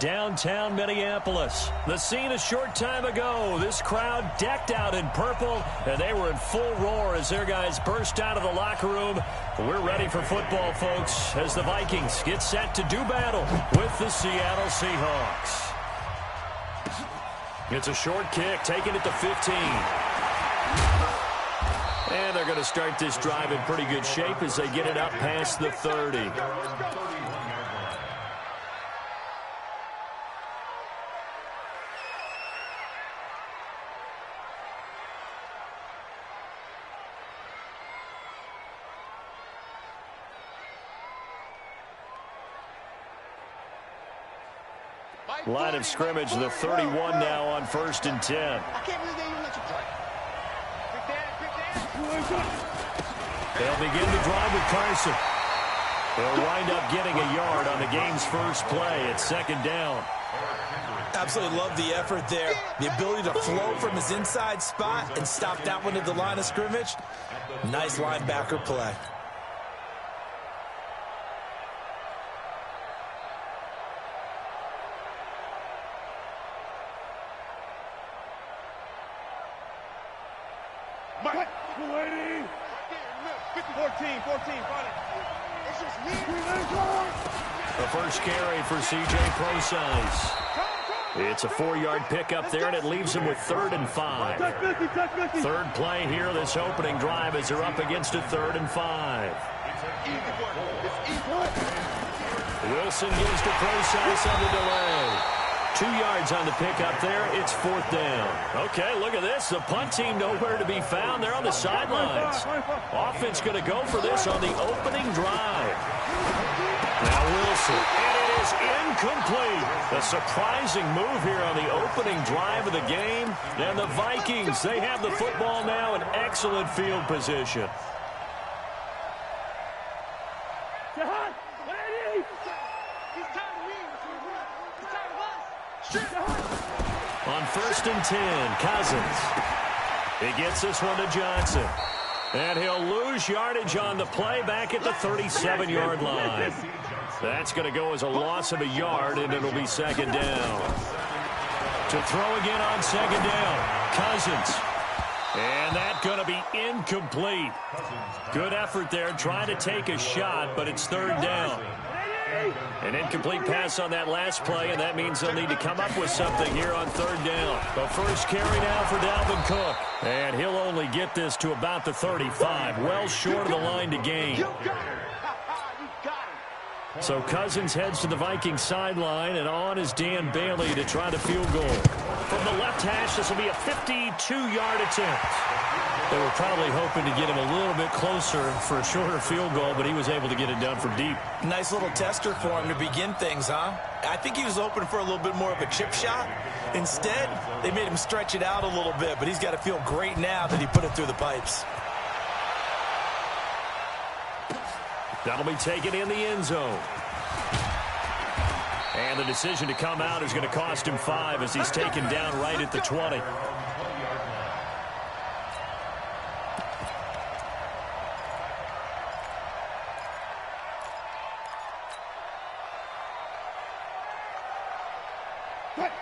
downtown Minneapolis. The scene a short time ago. This crowd decked out in purple, and they were in full roar as their guys burst out of the locker room. We're ready for football, folks, as the Vikings get set to do battle with the Seattle Seahawks. It's a short kick, taking it to 15. And they're going to start this drive in pretty good shape as they get it up past the 30. Line of scrimmage, the 31 now on 1st and 10. I can't believe they even let you play. They'll begin the drive with Carson. They'll wind up getting a yard on the game's first play at 2nd down. Absolutely love the effort there. The ability to flow from his inside spot and stop that one at the line of scrimmage. Nice linebacker play. Mike, 280. 14. It's just me. The first carry for C.J. Procise. It's a 4-yard pickup there, and it leaves him with 3rd and 5. Third play here, this opening drive, as they're up against a 3rd and 5. Wilson gives to Procise on the delay. 2 yards on the pickup there. It's 4th down. Okay, look at this. The punt team nowhere to be found. They're on the sidelines. Offense going to go for this on the opening drive. Now Wilson, and it is incomplete. A surprising move here on the opening drive of the game. And the Vikings, they have the football now in excellent field position. On 1st and 10, Cousins. He gets this one to Johnson. And he'll lose yardage on the play back at the 37-yard line. That's going to go as a loss of a yard, and it'll be 2nd down. To throw again on 2nd down, Cousins. And that's going to be incomplete. Good effort there, trying to take a shot, but it's 3rd down. An incomplete pass on that last play, and that means they'll need to come up with something here on 3rd down. The first carry now for Dalvin Cook. And he'll only get this to about the 35, well short of the line to gain. So Cousins heads to the Vikings sideline, and on is Dan Bailey to try the field goal. From the left hash, this will be a 52-yard attempt. They were probably hoping to get him a little bit closer for a shorter field goal, but he was able to get it done from deep. Nice little tester for him to begin things, huh? I think he was hoping for a little bit more of a chip shot. Instead, they made him stretch it out a little bit, but he's got to feel great now that he put it through the pipes. That'll be taken in the end zone. And the decision to come out is going to cost him 5 as he's taken down right at the 20.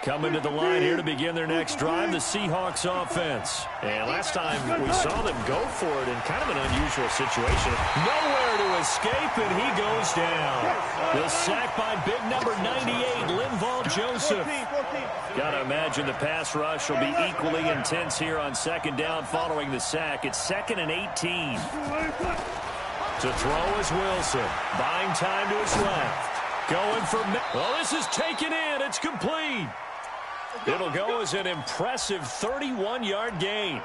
Coming to the line here to begin their next drive, the Seahawks offense. And last time we saw them go for it in kind of an unusual situation. Nowhere to escape, and he goes down. The sack by big number 98, Linval Joseph. Got to imagine the pass rush will be equally intense here on 2nd down following the sack. It's 2nd and 18. To throw is Wilson. Buying time to his left. Going for... Oh, this is taken in. It's complete. It'll go as an impressive 31-yard gain. Well,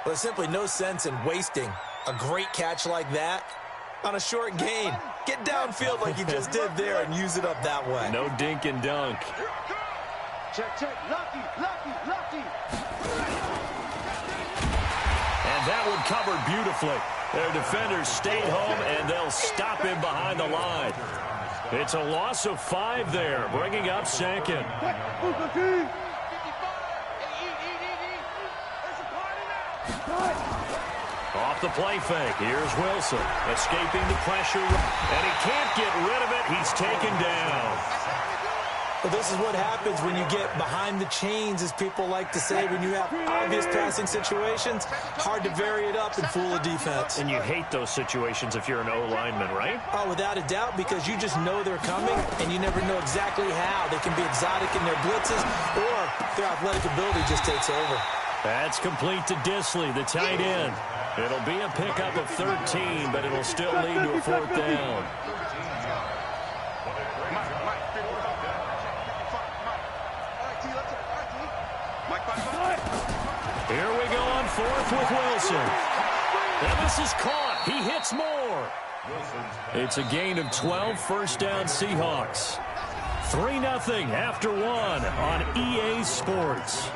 there's simply no sense in wasting a great catch like that on a short gain. Get downfield like you just did there and use it up that way. No dink and dunk. Check. Lucky. And that one covered beautifully. Their defenders stayed home, and they'll stop him behind the line. It's a loss of 5 there, bringing up 2nd. Off the play fake. Here's Wilson, escaping the pressure, and he can't get rid of it. He's taken down. Well, this is what happens when you get behind the chains, as people like to say, when you have obvious passing situations. Hard to vary it up and fool a defense. And you hate those situations if you're an O-lineman, right? Oh, without a doubt, because you just know they're coming, and you never know exactly how. They can be exotic in their blitzes, or their athletic ability just takes over. That's complete to Disley, the tight end. It'll be a pickup of 13, but it'll still lead to a 4th down. Here we go on 4th with Wilson. And this is caught. He hits more. It's a gain of 12, 1st down Seahawks. 3-0 after 1 on EA Sports.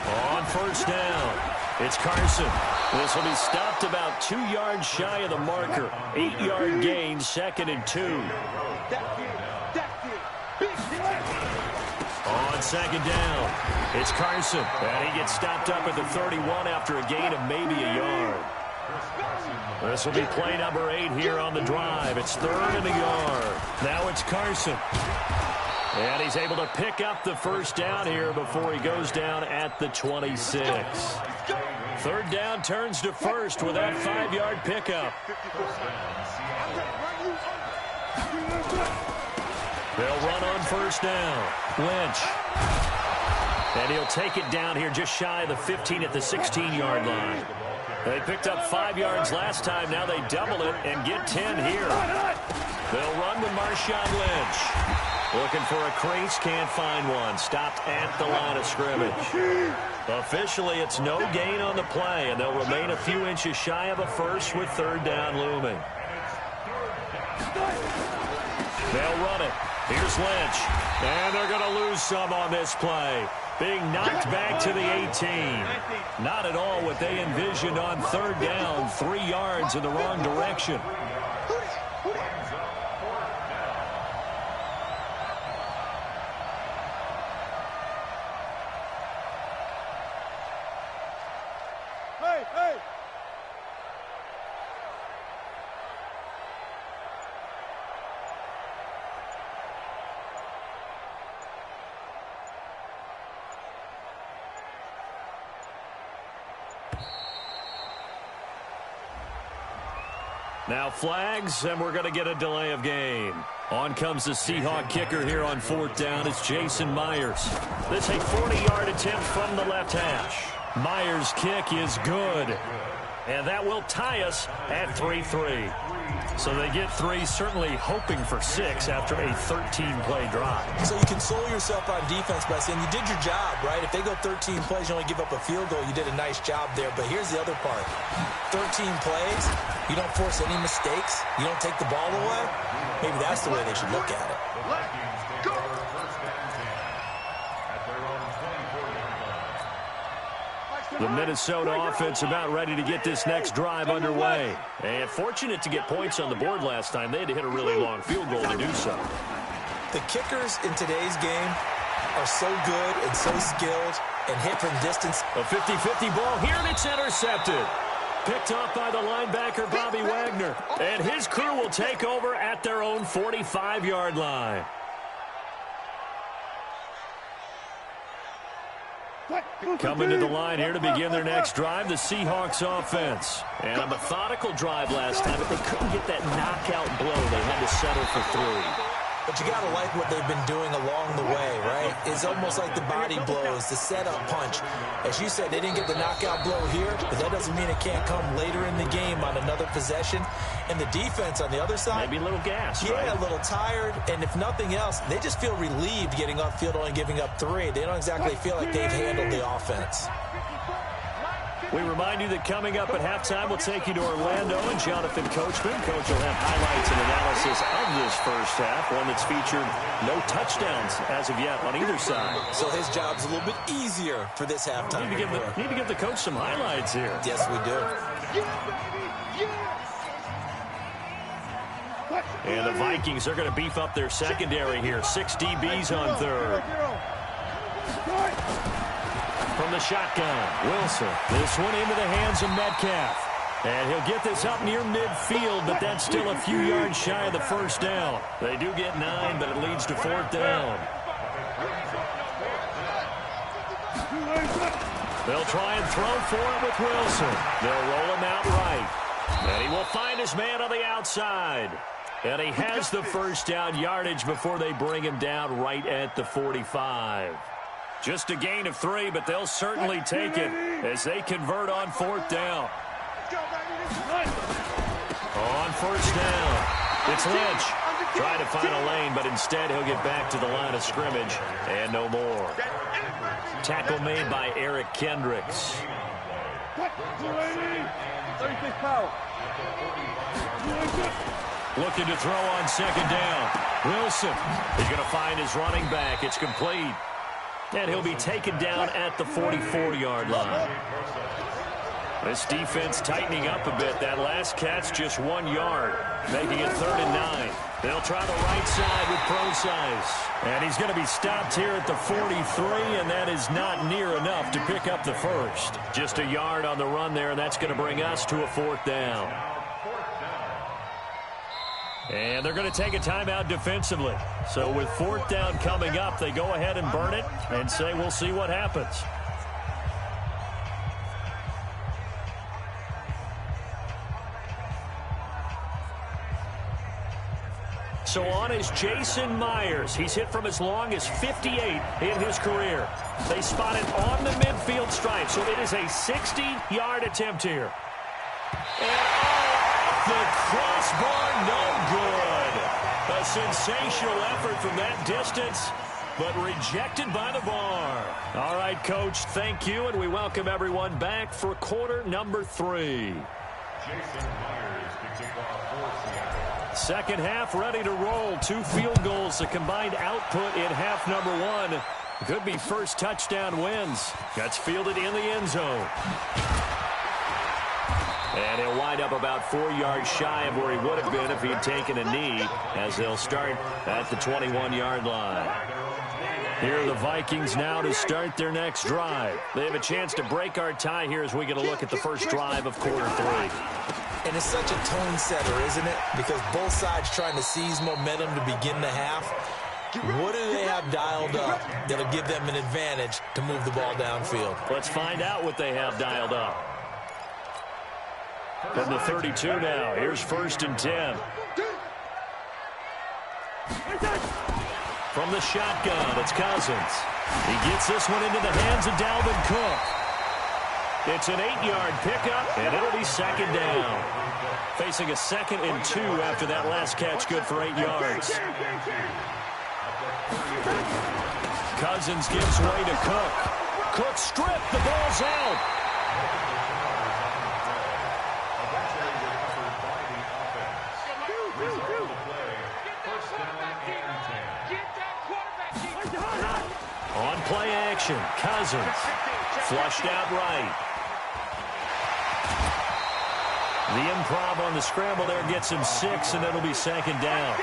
On 1st down, it's Carson. This will be stopped about 2 yards shy of the marker. 8-yard gain, 2nd and 2. On 2nd down, it's Carson. And he gets stopped up at the 31 after a gain of maybe a yard. This will be play number 8 here on the drive. It's 3rd and a yard. Now it's Carson. And he's able to pick up the 1st down here before he goes down at the 26. 3rd down turns to 1st with that 5-yard pickup. They'll run on 1st down. Lynch. And he'll take it down here just shy of the 15 at the 16-yard line. They picked up 5 yards last time. Now they double it and get 10 here. They'll run with Marshawn Lynch. Looking for a crease, can't find one. Stopped at the line of scrimmage. Officially, it's no gain on the play, and they'll remain a few inches shy of a 1st with 3rd down looming. They'll run it. Here's Lynch. And they're going to lose some on this play. Being knocked back to the 18. Not at all what they envisioned on 3rd down. 3 yards in the wrong direction. Now flags, and we're going to get a delay of game. On comes the Seahawk kicker here on 4th down. It's Jason Myers. This a 40-yard attempt from the left hash. Myers' kick is good. And that will tie us at 3-3. So they get 3, certainly hoping for 6 after a 13-play drive. So you console yourself on defense by saying you did your job, right? If they go 13 plays, you only give up a field goal, you did a nice job there. But here's the other part. 13 plays, you don't force any mistakes, you don't take the ball away. Maybe that's the way they should look at it. The Minnesota offense about ready to get this next drive underway. And fortunate to get points on the board last time. They had to hit a really long field goal to do so. The kickers in today's game are so good and so skilled and hit from distance. A 50-50 ball here, and it's intercepted. Picked off by the linebacker, Bobby Wagner. And his crew will take over at their own 45-yard line. Coming to the line here to begin their next drive, the Seahawks offense. And a methodical drive last time, but they couldn't get that knockout blow. They had to settle for 3. But you got to like what they've been doing along the way, right? It's almost like the body blows, the setup punch. As you said, they didn't get the knockout blow here, but that doesn't mean it can't come later in the game on another possession. And the defense on the other side, maybe a little gas, yeah, right? A little tired. And if nothing else, they just feel relieved getting upfield, only giving up 3. They don't exactly feel like they've handled the offense. We remind you that coming up at halftime, we'll take you to Orlando and Jonathan Coachman. Coach will have highlights and analysis of this first half, one that's featured no touchdowns as of yet on either side. So his job's a little bit easier for this halftime. Need to give the coach some highlights here. Yes, we do. And the Vikings are going to beef up their secondary here. 6 DBs on third. From the shotgun, Wilson. This one into the hands of Metcalf. And he'll get this up near midfield, but that's still a few yards shy of the first down. They do get 9, but it leads to 4th down. They'll try and throw for it with Wilson. They'll roll him out right. And he will find his man on the outside. And he has the first down yardage before they bring him down right at the 45. Just a gain of 3, but they'll certainly take it as they convert on 4th down. On first down, it's Lynch. Trying to find a lane, but instead he'll get back to the line of scrimmage and no more. Tackle made by Eric Kendricks. Looking to throw on second down. Wilson, he's going to find his running back. It's complete. And he'll be taken down at the 44-yard line. This defense tightening up a bit. That last catch just 1 yard, making it 3rd and 9. They'll try the right side with Procise. And he's going to be stopped here at the 43, and that is not near enough to pick up the first. Just a yard on the run there, and that's going to bring us to a 4th down. And they're going to take a timeout defensively. So with 4th down coming up, they go ahead and burn it and say we'll see what happens. So on is Jason Myers. He's hit from as long as 58 in his career. They spot it on the midfield stripe, so it is a 60-yard attempt here. And the crossbar, no good. A sensational effort from that distance, but rejected by the bar. All right, Coach, thank you, and we welcome everyone back for quarter number 3. Jason Myers to kick off for Seattle. Second half ready to roll. 2 field goals, a combined output in half number 1. Could be first touchdown wins. That's fielded in the end zone. And he'll wind up about 4 yards shy of where he would have been if he'd taken a knee, as they'll start at the 21-yard line. Here are the Vikings now to start their next drive. They have a chance to break our tie here as we get a look at the first drive of quarter 3. And it's such a tone setter, isn't it? Because both sides trying to seize momentum to begin the half. What do they have dialed up that'll give them an advantage to move the ball downfield? Let's find out what they have dialed up. From the 32 now, here's 1st and 10. From the shotgun, it's Cousins. He gets this one into the hands of Dalvin Cook. It's an 8-yard pickup, and it'll be 2nd down. Facing a 2nd and 2 after that last catch, good for 8 yards. Cousins gives way to Cook. Cook stripped, the ball's out. On play action, Cousins flushed out right. The improv on the scramble there gets him 6, and it'll be 2nd down.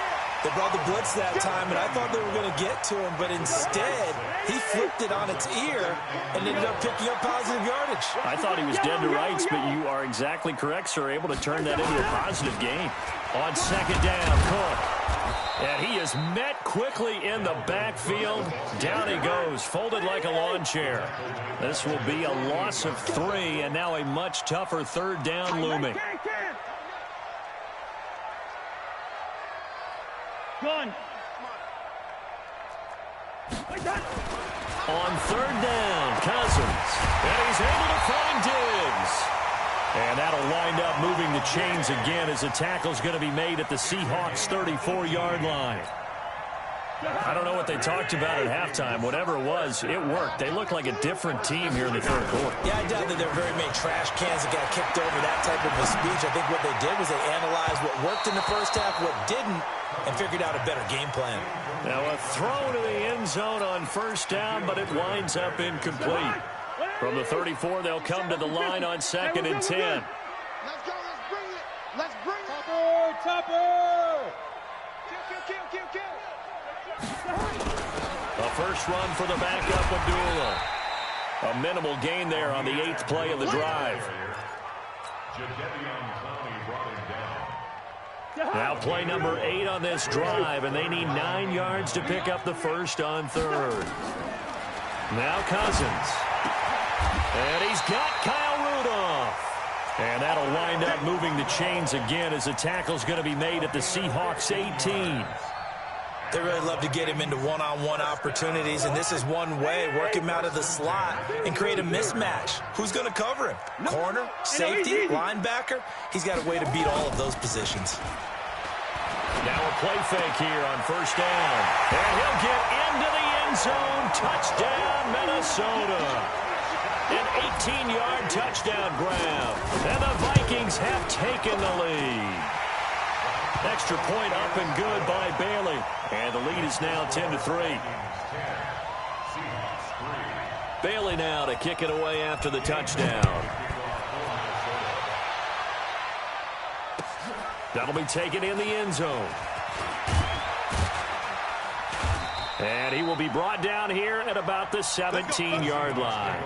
They brought the blitz that time, and I thought they were going to get to him, but instead, he flipped it on its ear and ended up picking up positive yardage. I thought he was dead to rights, but you are exactly correct, sir. Able to turn that into a positive gain. On 2nd down, Cook. And he is met quickly in the backfield. Down he goes, folded like a lawn chair. This will be a loss of 3, and now a much tougher 3rd down looming. Gun. On 3rd down, Cousins. And he's able to find Diggs. And that'll wind up moving the chains again as the tackle's going to be made at the Seahawks' 34-yard line. I don't know what they talked about at halftime. Whatever it was, it worked. They look like a different team here in the 3rd quarter. Yeah, I doubt that there are very many trash cans that got kicked over that type of a speech. I think what they did was they analyzed what worked in the first half, what didn't, and figured out a better game plan. Now a throw to the end zone on 1st down, but it winds up incomplete. From the 34, they'll come to the line on 2nd and 10. Let's go. Let's bring it. Let's bring it. Topper! first run for the backup, Abdullah. A minimal gain there on the 8th play of the drive. Now play number 8 on this drive, and they need 9 yards to pick up the first on 3rd. Now Cousins. And he's got Kyle Rudolph. And that'll wind up moving the chains again as the tackle's going to be made at the Seahawks 18. They really love to get him into one-on-one opportunities, and this is one way. Work him out of the slot and create a mismatch. Who's going to cover him? Corner, safety, linebacker? He's got a way to beat all of those positions. Now a play fake here on first down. And he'll get into the end zone. Touchdown, Minnesota. An 18-yard touchdown grab. And the Vikings have taken the lead. Extra point up and good by Bailey. And the lead is now 10-3. Bailey now to kick it away after the touchdown. That'll be taken in the end zone. And he will be brought down here at about the 17-yard line.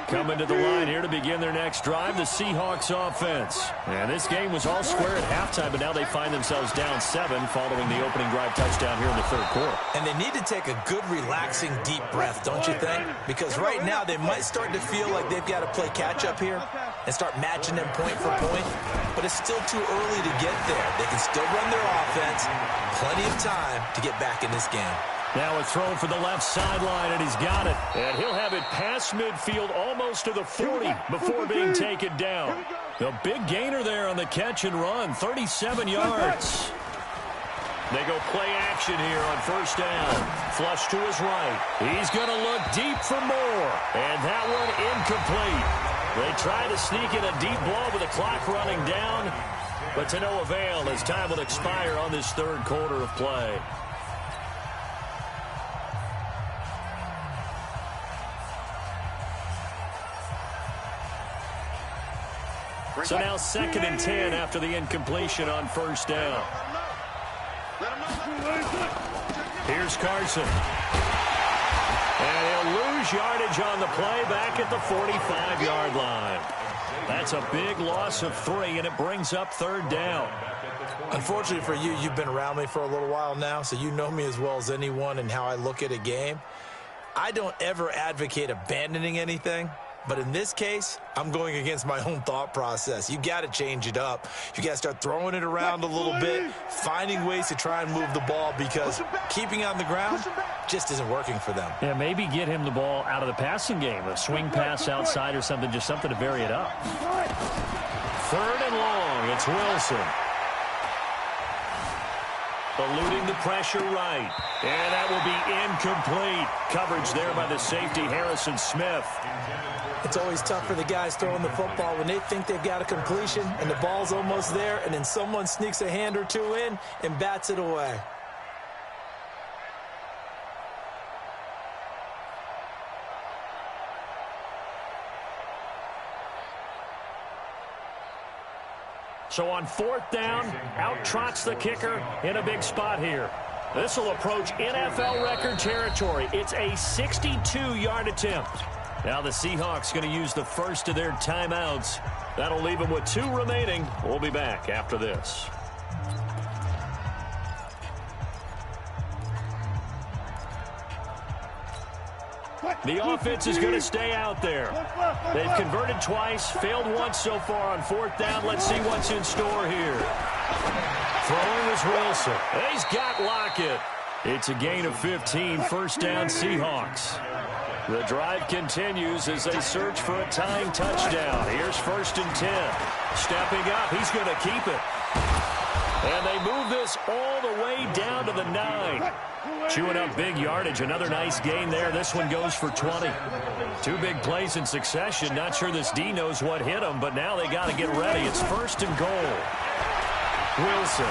Coming to the line here to begin their next drive, the Seahawks offense. And this game was all square at halftime, but now they find themselves down 7 following the opening drive touchdown here in the 3rd quarter. And they need to take a good, relaxing, deep breath, don't you think? Because right now they might start to feel like they've got to play catch-up here and start matching them point for point. But it's still too early to get there. They can still run their offense. Plenty of time to get back in this game. Now a throw for the left sideline, and he's got it. And he'll have it past midfield almost to the 40 before being taken down. A big gainer there on the catch and run, 37 yards. They go play action here on first down. Flush to his right. He's going to look deep for more. And that one incomplete. They try to sneak in a deep ball with the clock running down, but to no avail as time will expire on this 3rd quarter of play. So now 2nd and 10 after the incompletion on first down. Here's Carson. And he'll lose yardage on the play back at the 45-yard line. That's a big loss of 3, and it brings up 3rd down. Unfortunately for you, you've been around me for a little while now, so you know me as well as anyone and how I look at a game. I don't ever advocate abandoning anything. But in this case, I'm going against my own thought process. You got to change it up. You got to start throwing it around a little bit, finding ways to try and move the ball, because keeping on the ground just isn't working for them. Yeah, maybe get him the ball out of the passing game, a swing pass outside or something, just something to vary it up. 3rd and long, it's Wilson. Eluding the pressure right. And that will be incomplete. Coverage there by the safety, Harrison Smith. It's always tough for the guys throwing the football when they think they've got a completion and the ball's almost there, and then someone sneaks a hand or two in and bats it away. So on 4th down, out trots the kicker in a big spot here. This will approach NFL record territory. It's a 62-yard attempt. Now the Seahawks going to use the first of their timeouts. That'll leave them with 2 remaining. We'll be back after this. The offense is going to stay out there. They've converted twice, failed once so far on 4th down. Let's see what's in store here. Throwing is Wilson. He's got Lockett. It's a gain of 15, first down Seahawks. The drive continues as they search for a tying touchdown. Here's 1st and 10. Stepping up, he's going to keep it. And they move this all the way down to the 9. Chewing up big yardage. Another nice gain there. This one goes for 20. 2 big plays in succession. Not sure this D knows what hit him, but now they got to get ready. It's 1st and goal. Wilson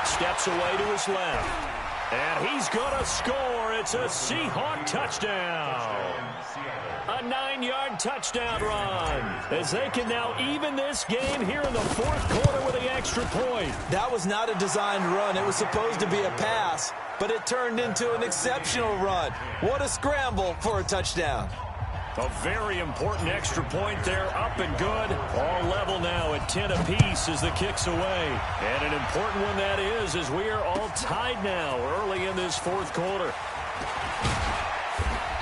steps away to his left. And he's going to score. It's a Seahawk touchdown. A 9-yard touchdown run as they can now even this game here in the fourth quarter with the extra point. That was not a designed run. It was supposed to be a pass, but it turned into an exceptional run. What a scramble for a touchdown. A very important extra point there, up and good. All level now at 10 apiece as the kick's away. And an important one that is, as we are all tied now early in this fourth quarter.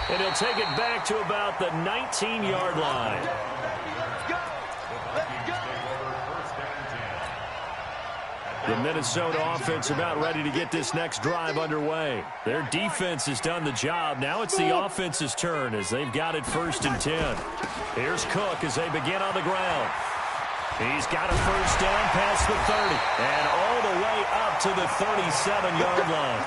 And he'll take it back to about the 19-yard line. Let's go. Let's go. The Minnesota offense about ready to get this next drive underway. Their defense has done the job. Now it's the offense's turn as they've got it 1st and 10. Here's Cook as they begin on the ground. He's got a first down past the 30 and all the way up to the 37-yard line.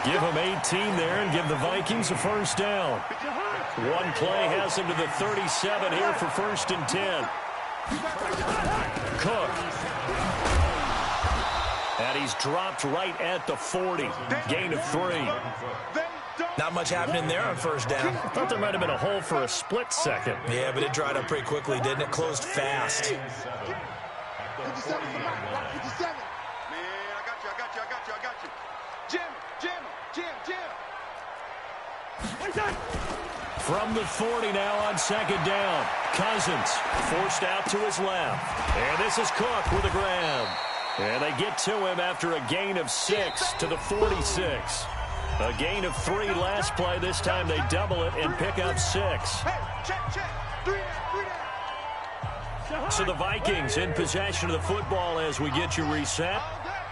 Give him 18 there and give the Vikings a first down. One play has him to the 37 here for 1st and 10. Cook. And he's dropped right at the 40. Gain of 3. Not much happening there on first down. I thought there might have been a hole for a split second. Yeah, but it dried up pretty quickly, didn't it? Closed fast. 57 for Mike. 57. Man, I got you. Jim. From the 40 now on 2nd down. Cousins forced out to his left. And this is Cook with a grab. And they get to him after a gain of 6 to the 46. A gain of 3 last play. This time they double it and pick up 6. Hey, check. 3 down. So the Vikings in possession of the football as we get you reset.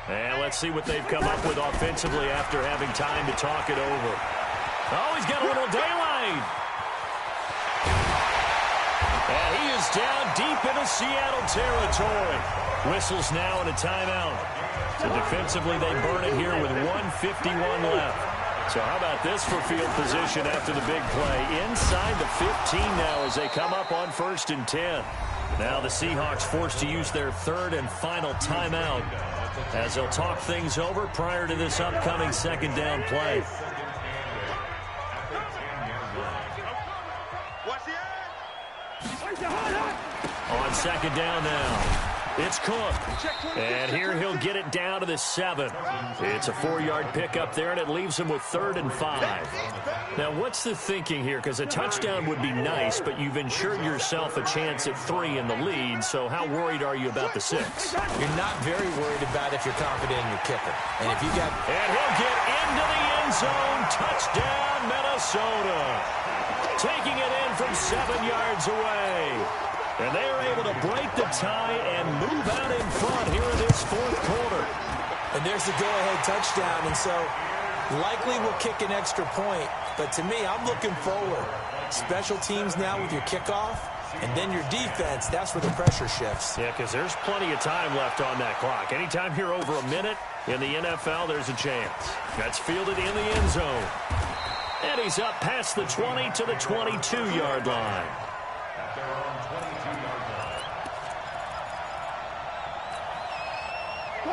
And let's see what they've come up with offensively after having time to talk it over. Oh, he's got a little daylight. And he is down deep into Seattle territory. Whistles now and a timeout. So defensively, they burn it here with 1:51 left. So how about this for field position after the big play? Inside the 15 now as they come up on 1st and 10. Now the Seahawks forced to use their 3rd and final timeout as they'll talk things over prior to this upcoming 2nd down play. On 2nd down now. It's Cook. And here he'll get it down to the 7. It's a 4-yard pickup there, and it leaves him with 3rd and 5. Now, what's the thinking here? Because a touchdown would be nice, but you've ensured yourself a chance at 3 in the lead, so how worried are you about the 6? You're not very worried about if you're confident in your kicker. And if you got... And he'll get into the end zone. Touchdown, Minnesota. Taking it in from 7 yards away. And they are able to break the tie and move out in front here in this fourth quarter. And there's the go-ahead touchdown. And so likely we'll kick an extra point. But to me, I'm looking forward. Special teams now with your kickoff. And then your defense, that's where the pressure shifts. Yeah, because there's plenty of time left on that clock. Anytime you're over a minute in the NFL, there's a chance. That's fielded in the end zone. And he's up past the 20 to the 22-yard line.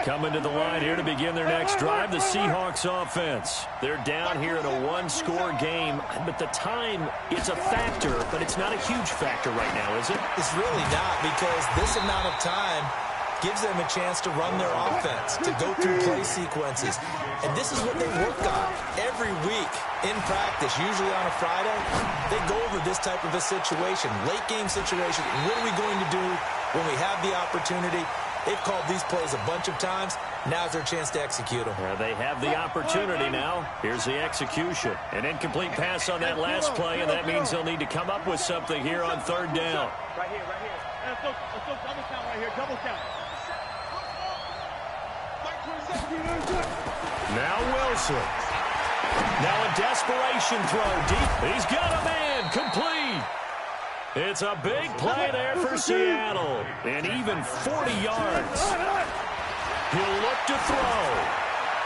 Coming to the line here to begin their next drive, the Seahawks offense. They're down here in a one-score game, but the time, it's a factor, but it's not a huge factor right now, is it? It's really not, because this amount of time gives them a chance to run their offense, to go through play sequences. And this is what they work on every week in practice, usually on a Friday. They go over this type of a situation, late-game situation. What are we going to do when we have the opportunity? They've called these plays a bunch of times. Now's their chance to execute them. They have the opportunity now. Here's the execution. An incomplete pass on that last play, and that means they'll need to come up with something here on 3rd down. Right here. Let's go double count right here. Double count. Now Wilson. Now a desperation throw deep. He's got a man. Complete. It's a big play there for Seattle. And even 40 yards. He'll look to throw.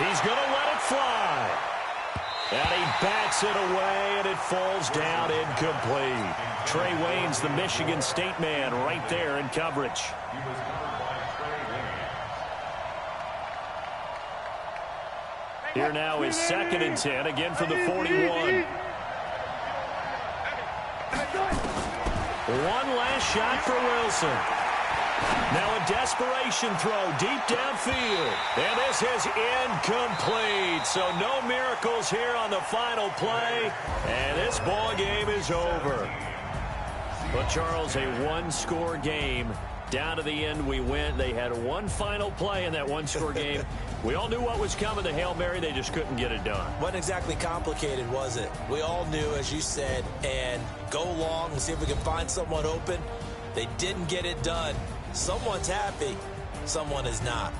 He's going to let it fly. And he bats it away, and it falls down incomplete. Trey Wayne's the Michigan State man right there in coverage. Here now is 2nd and 10, again from the 41. One last shot for Wilson. Now a desperation throw deep downfield. And this is incomplete. So no miracles here on the final play. And this ball game is over. But, Charles, a one-score game. Down to the end we went. They had one final play in that one-score game. We all knew what was coming. The Hail Mary, they just couldn't get it done. Wasn't exactly complicated, was it? We all knew, as you said, and go long and see if we can find someone open. They didn't get it done. Someone's happy. Someone is not.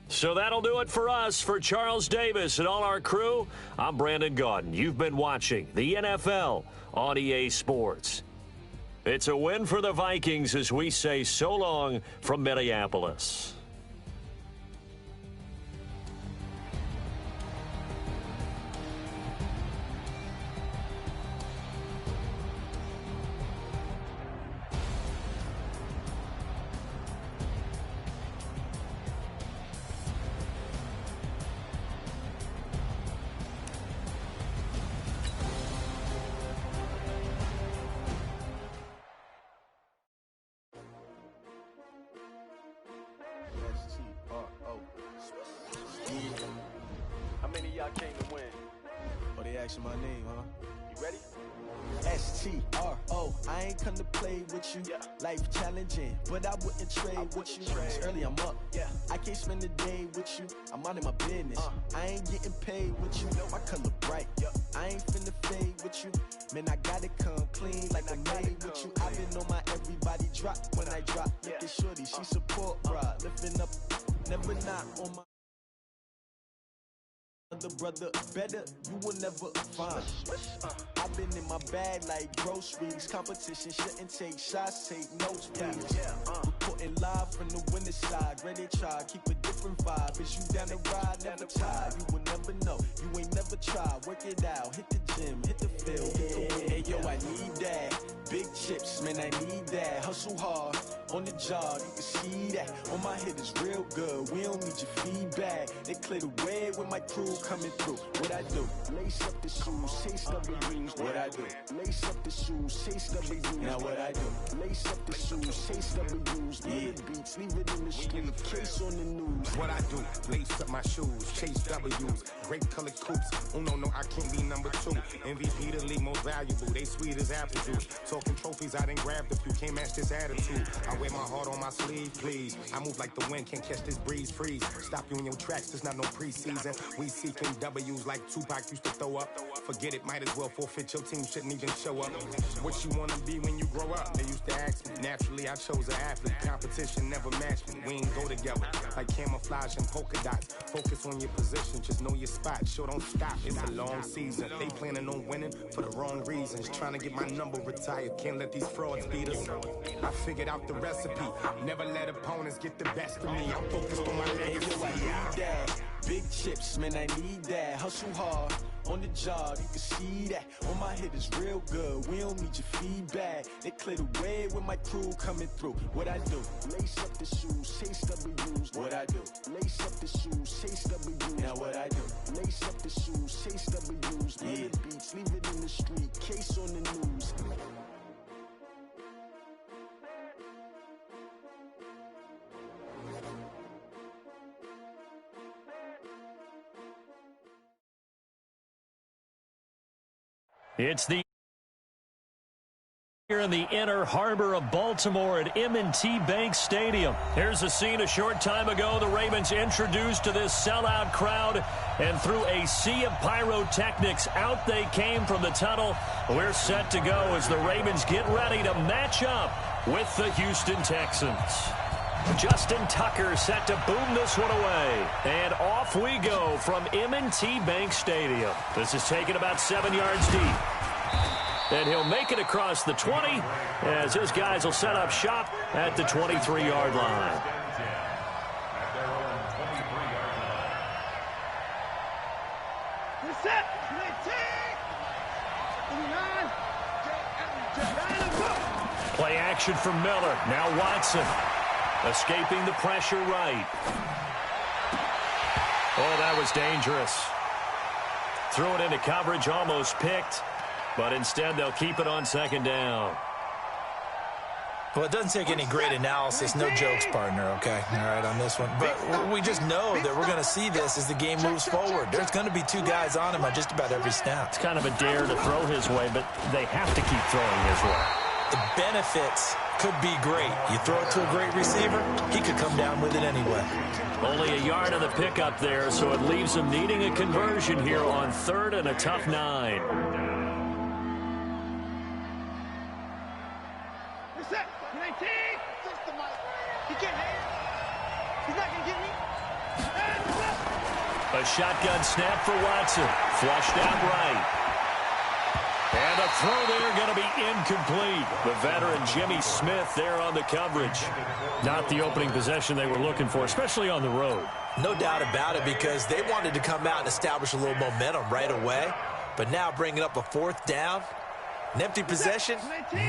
So that'll do it for us. For Charles Davis and all our crew, I'm Brandon Gaudin. You've been watching the NFL on EA Sports. It's a win for the Vikings as we say so long from Minneapolis. How many of y'all came to win? Oh, they asking my name, huh? You ready? S-T-R-O, I ain't come to play with you. Yeah. Life challenging, but I wouldn't trade with you. It's early, I'm up. Yeah. I can't spend the day with you. I'm out of my business. I ain't getting paid with you. My color bright. Yeah. I ain't finna fade with you. Man, I gotta come clean like I'm made with you. I've been on my everybody drop when I drop. Look at shorty, she support, bruh. Lifting up, never not on my other brother better, you will never find. I've been in my bag like groceries. Competition shouldn't take shots, take notes, please. Reporting live from the winning side. Ready to try, keep a different vibe. Is you down the ride, never tired. You will never know, you ain't never tried. Work it out, hit the gym, hit the field, hit the win. Hey yo, I need that. Big chips, man, I need that. Hustle hard, on the job, you can see that. On my head is real good, we don't need your feedback. They clear the way with my crew coming through. What I do? Lace up the shoes, chase W's. What I do? Lace up the shoes, chase W's. Now what I do? Lace up the shoes, chase W's. Leave the beats, leave it in the street, case on the news. What I do? Lace up my shoes, chase W's. Great colored coops. Oh no, I can't be number 2. MVP the league most valuable. They sweet as apple juice. Talking trophies, I didn't grab the few. Can't match this attitude. I wear my heart on my sleeve, please. I move like the wind, can't catch this breeze, freeze. Stop you in your tracks, there's not no preseason. We seeking W's like Tupac used to throw up. Forget it, might as well forfeit. Your team shouldn't even show up. What you wanna be when you grow up? They used to ask me. Naturally, I chose an athlete. Competition never matched me. We ain't go together like camouflage and polka dots. Focus on your position, just know your spot. Sure, don't stop. It's a long season. They planning on winning for the wrong reasons. Trying to get my number retired. Can't let these frauds beat us. I figured out the recipe. Never let opponents get the best of me. I'm focused on my legacy. I need that. Big chips, man, I need that. Hustle hard, on the job, you can see that. On my head is real good, we don't need your feedback. They clear the way with my crew coming through. What I do? Lace up the shoes, chase W's. What I do? Lace up the shoes, chase W's. Now what I do? Lace up the shoes, chase W's. Leave the beats, leave it in the street, case on the news. It's the here in the inner harbor of Baltimore at M&T Bank Stadium. Here's a scene a short time ago. The Ravens introduced to this sellout crowd, and through a sea of pyrotechnics, out they came from the tunnel. We're set to go as the Ravens get ready to match up with the Houston Texans. Justin Tucker set to boom this one away. And off we go from M&T Bank Stadium. This is taken about 7 yards deep. And he'll make it across the 20 as his guys will set up shop at the 23-yard line. set. Play action from Miller. Now Watson. Escaping the pressure right. Oh, that was dangerous. Threw it into coverage, almost picked. But instead, they'll keep it on second down. Well, it doesn't take any great analysis. No jokes, partner, okay? All right, on this one. But we just know that we're going to see this as the game moves forward. There's going to be two guys on him on just about every snap. It's kind of a dare to throw his way, but they have to keep throwing his way. The benefits could be great. You throw it to a great receiver, he could come down with it anyway. Only a yard on the pickup there, so it leaves them needing a conversion here on 3rd and a tough 9. A shotgun snap for Watson. Flushed out right. And a throw there going to be incomplete. The veteran Jimmy Smith there on the coverage. Not the opening possession they were looking for, especially on the road. No doubt about it, because they wanted to come out and establish a little momentum right away. But now bringing up a 4th down, an empty possession,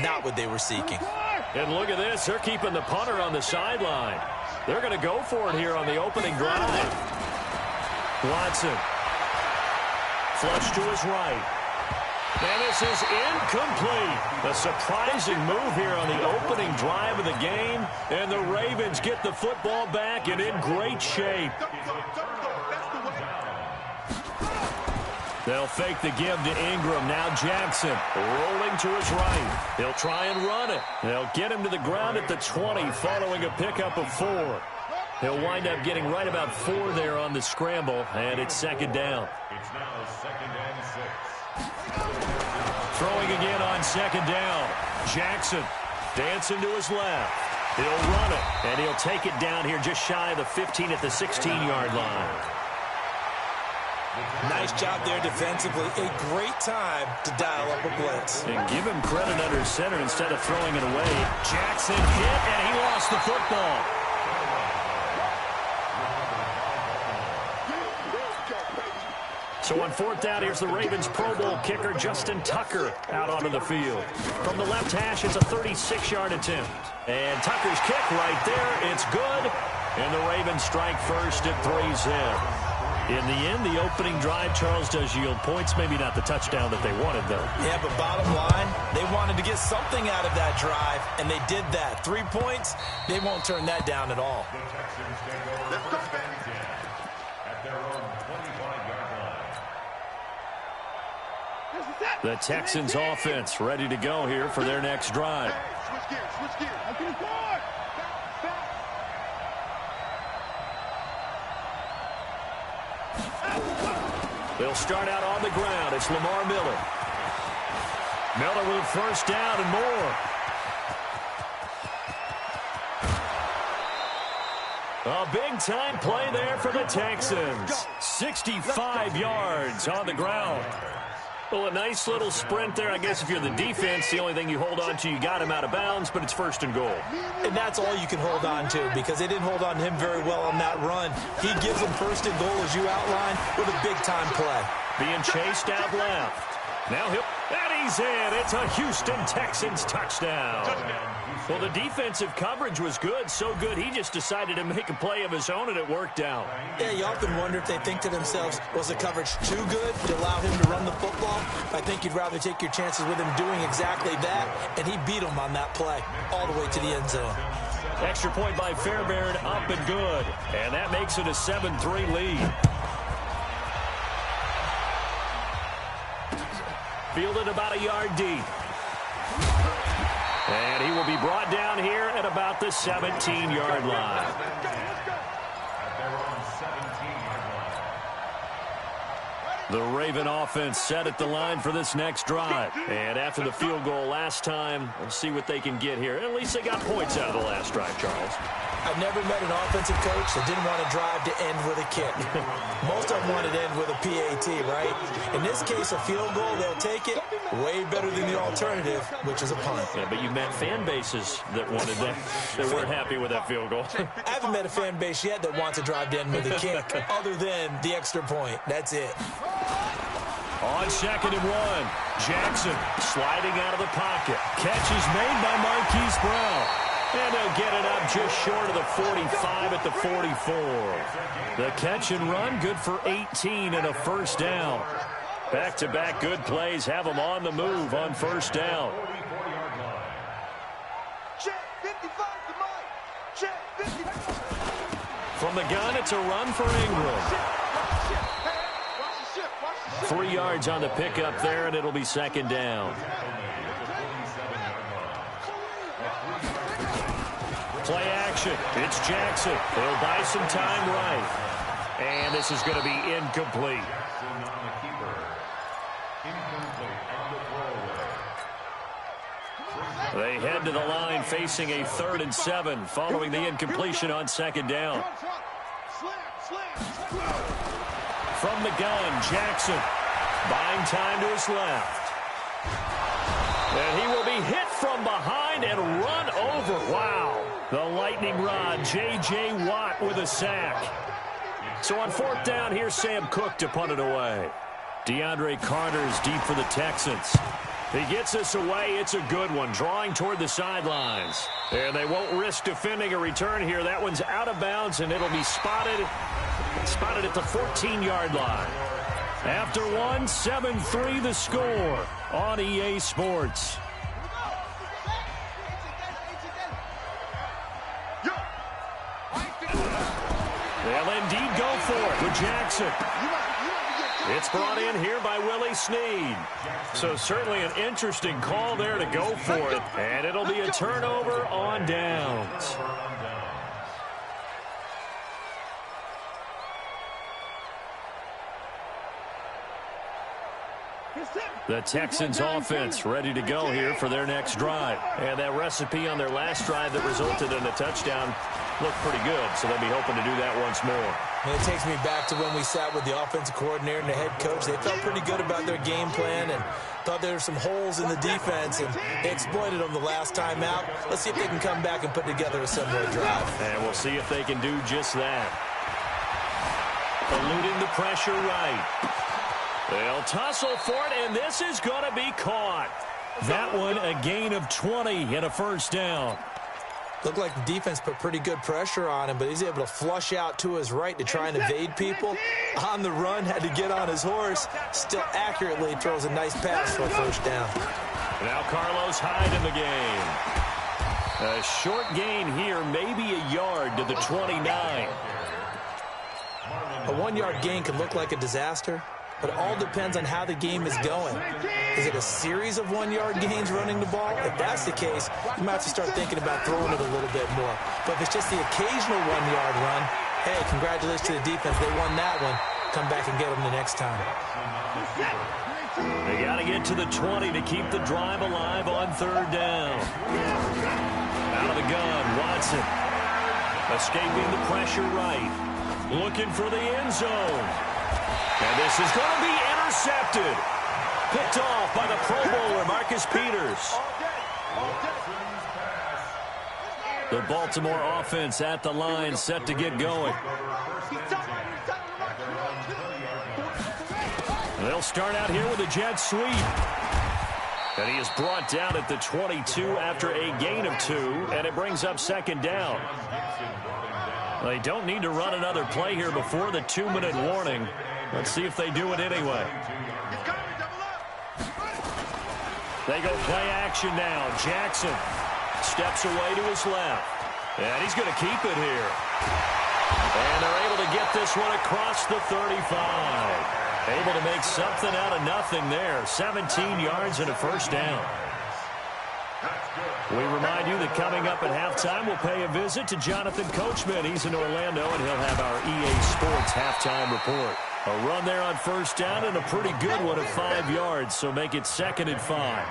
not what they were seeking. And look at this. They're keeping the punter on the sideline. They're going to go for it here on the opening drive. Watson. Flush to his right. And this is incomplete. A surprising move here on the opening drive of the game. And the Ravens get the football back and in great shape. They'll fake the give to Ingram. Now Jackson rolling to his right. He'll try and run it. They'll get him to the ground at the 20 following a pickup of 4. He'll wind up getting right about 4 there on the scramble, and it's second down. It's now 2nd and 6. Throwing again on second down. Jackson dancing to his left. He'll run it, and he'll take it down here just shy of the 15 at the 16-yard line. Nice job there defensively. A great time to dial up a blitz. And give him credit under center instead of throwing it away. Jackson hit, and he lost the football. So on 4th down, here's the Ravens Pro Bowl kicker, Justin Tucker, out onto the field. From the left hash, it's a 36-yard attempt. And Tucker's kick right there, it's good. And the Ravens strike first at 3-zip. In the end, the opening drive, Charles, does yield points. Maybe not the touchdown that they wanted, though. Yeah, but bottom line, they wanted to get something out of that drive, and they did that. 3 points, they won't turn that down at all. The Texans take over first and 10 at their own 25-yard line. The Texans offense ready to go here for their next drive. Switch gears, switch gears. They'll start out on the ground. It's Lamar Miller. Miller with a first down and more. A big-time play there for the Texans. 65 yards on the ground. Well, a nice little sprint there. I guess if you're the defense, the only thing you hold on to, you got him out of bounds, but it's 1st and goal. And that's all you can hold on to, because they didn't hold on to him very well on that run. He gives them 1st and goal, as you outlined, with a big-time play. Being chased out left. Now and he's in. It's a Houston Texans touchdown. Well, the defensive coverage was good, so good he just decided to make a play of his own, and it worked out. Yeah, you often wonder if they think to themselves, was the coverage too good to allow him to run the football? I think you'd rather take your chances with him doing exactly that, and he beat him on that play all the way to the end zone. Extra point by Fairbairn, up and good. And that makes it a 7-3 lead. Fielded about a yard deep. And he will be brought down here at about the 17-yard line. At their own 17-yard line. The Raven offense set at the line for this next drive. And after the field goal last time, we'll see what they can get here. At least they got points out of the last drive, Charles. I've never met an offensive coach that didn't want to drive to end with a kick. Most of them wanted to end with a PAT, right? In this case, a field goal, they'll take it. Way better than the alternative, which is a punt. Yeah, but you met fan bases that wanted that. They weren't happy with that field goal. I haven't met a fan base yet that wants to drive to end with a kick, other than the extra point. That's it. On 2nd and 1, Jackson sliding out of the pocket. Catch is made by Marquise Brown. And they'll get it up just short of the 45 at the 44. The catch and run, good for 18 and a first down. Back-to-back good plays have them on the move on first down. From the gun, it's a run for Ingram. 3 yards on the pickup there, and it'll be 2nd down. Play action. It's Jackson. He'll buy some time right. And this is going to be incomplete. They head to the line facing a 3rd and 7 following the incompletion on 2nd down. From the gun, Jackson buying time to his left. And he will be hit from behind and run over. Wow. The lightning rod, J.J. Watt with a sack. So on 4th down, here's Sam Cook to punt it away. DeAndre Carter's deep for the Texans. He gets us away. It's a good one, drawing toward the sidelines. And they won't risk defending a return here. That one's out of bounds, and it'll be spotted at the 14-yard line. After one, 7-3 the score on EA Sports. They'll indeed go for it with Jackson. It's brought in here by Willie Snead. So certainly an interesting call there to go for it. And it'll be a turnover on downs. The Texans offense ready to go here for their next drive. And that recipe on their last drive that resulted in a touchdown looked pretty good, so they'll be hoping to do that once more. And it takes me back to when we sat with the offensive coordinator and the head coach. They felt pretty good about their game plan and thought there were some holes in the defense, and they exploited them the last time out. Let's see if they can come back and put together a similar drive. And we'll see if they can do just that. Eluding the pressure right. They'll tussle for it, and this is going to be caught. That one, a gain of 20 and a first down. Looked like the defense put pretty good pressure on him, but he's able to flush out to his right to try and evade people. On the run, had to get on his horse. Still accurately throws a nice pass for a first down. Now Carlos Hyde in the game. A short gain here, maybe a yard to the 29. A 1-yard gain can look like a disaster, but it all depends on how the game is going. Is it a series of 1-yard gains running the ball? If that's the case, you might have to start thinking about throwing it a little bit more. But if it's just the occasional 1-yard run, hey, congratulations to the defense. They won that one. Come back and get them the next time. They got to get to the 20 to keep the drive alive on 3rd down. Out of the gun, Watson. Escaping the pressure right. Looking for the end zone. And this is going to be intercepted. Picked off by the Pro Bowler, Marcus Peters. The Baltimore offense at the line, set to get going. They'll start out here with a jet sweep. And he is brought down at the 22 after a gain of 2, and it brings up 2nd down. They don't need to run another play here before the 2-minute warning. Let's see if they do it anyway. They go play action now. Jackson steps away to his left. And he's going to keep it here. And they're able to get this one across the 35. Able to make something out of nothing there. 17 yards and a first down. We remind you that coming up at halftime, we'll pay a visit to Jonathan Coachman. He's in Orlando, and he'll have our EA Sports halftime report. A run there on first down and a pretty good one of 5 yards, so make it 2nd and 5.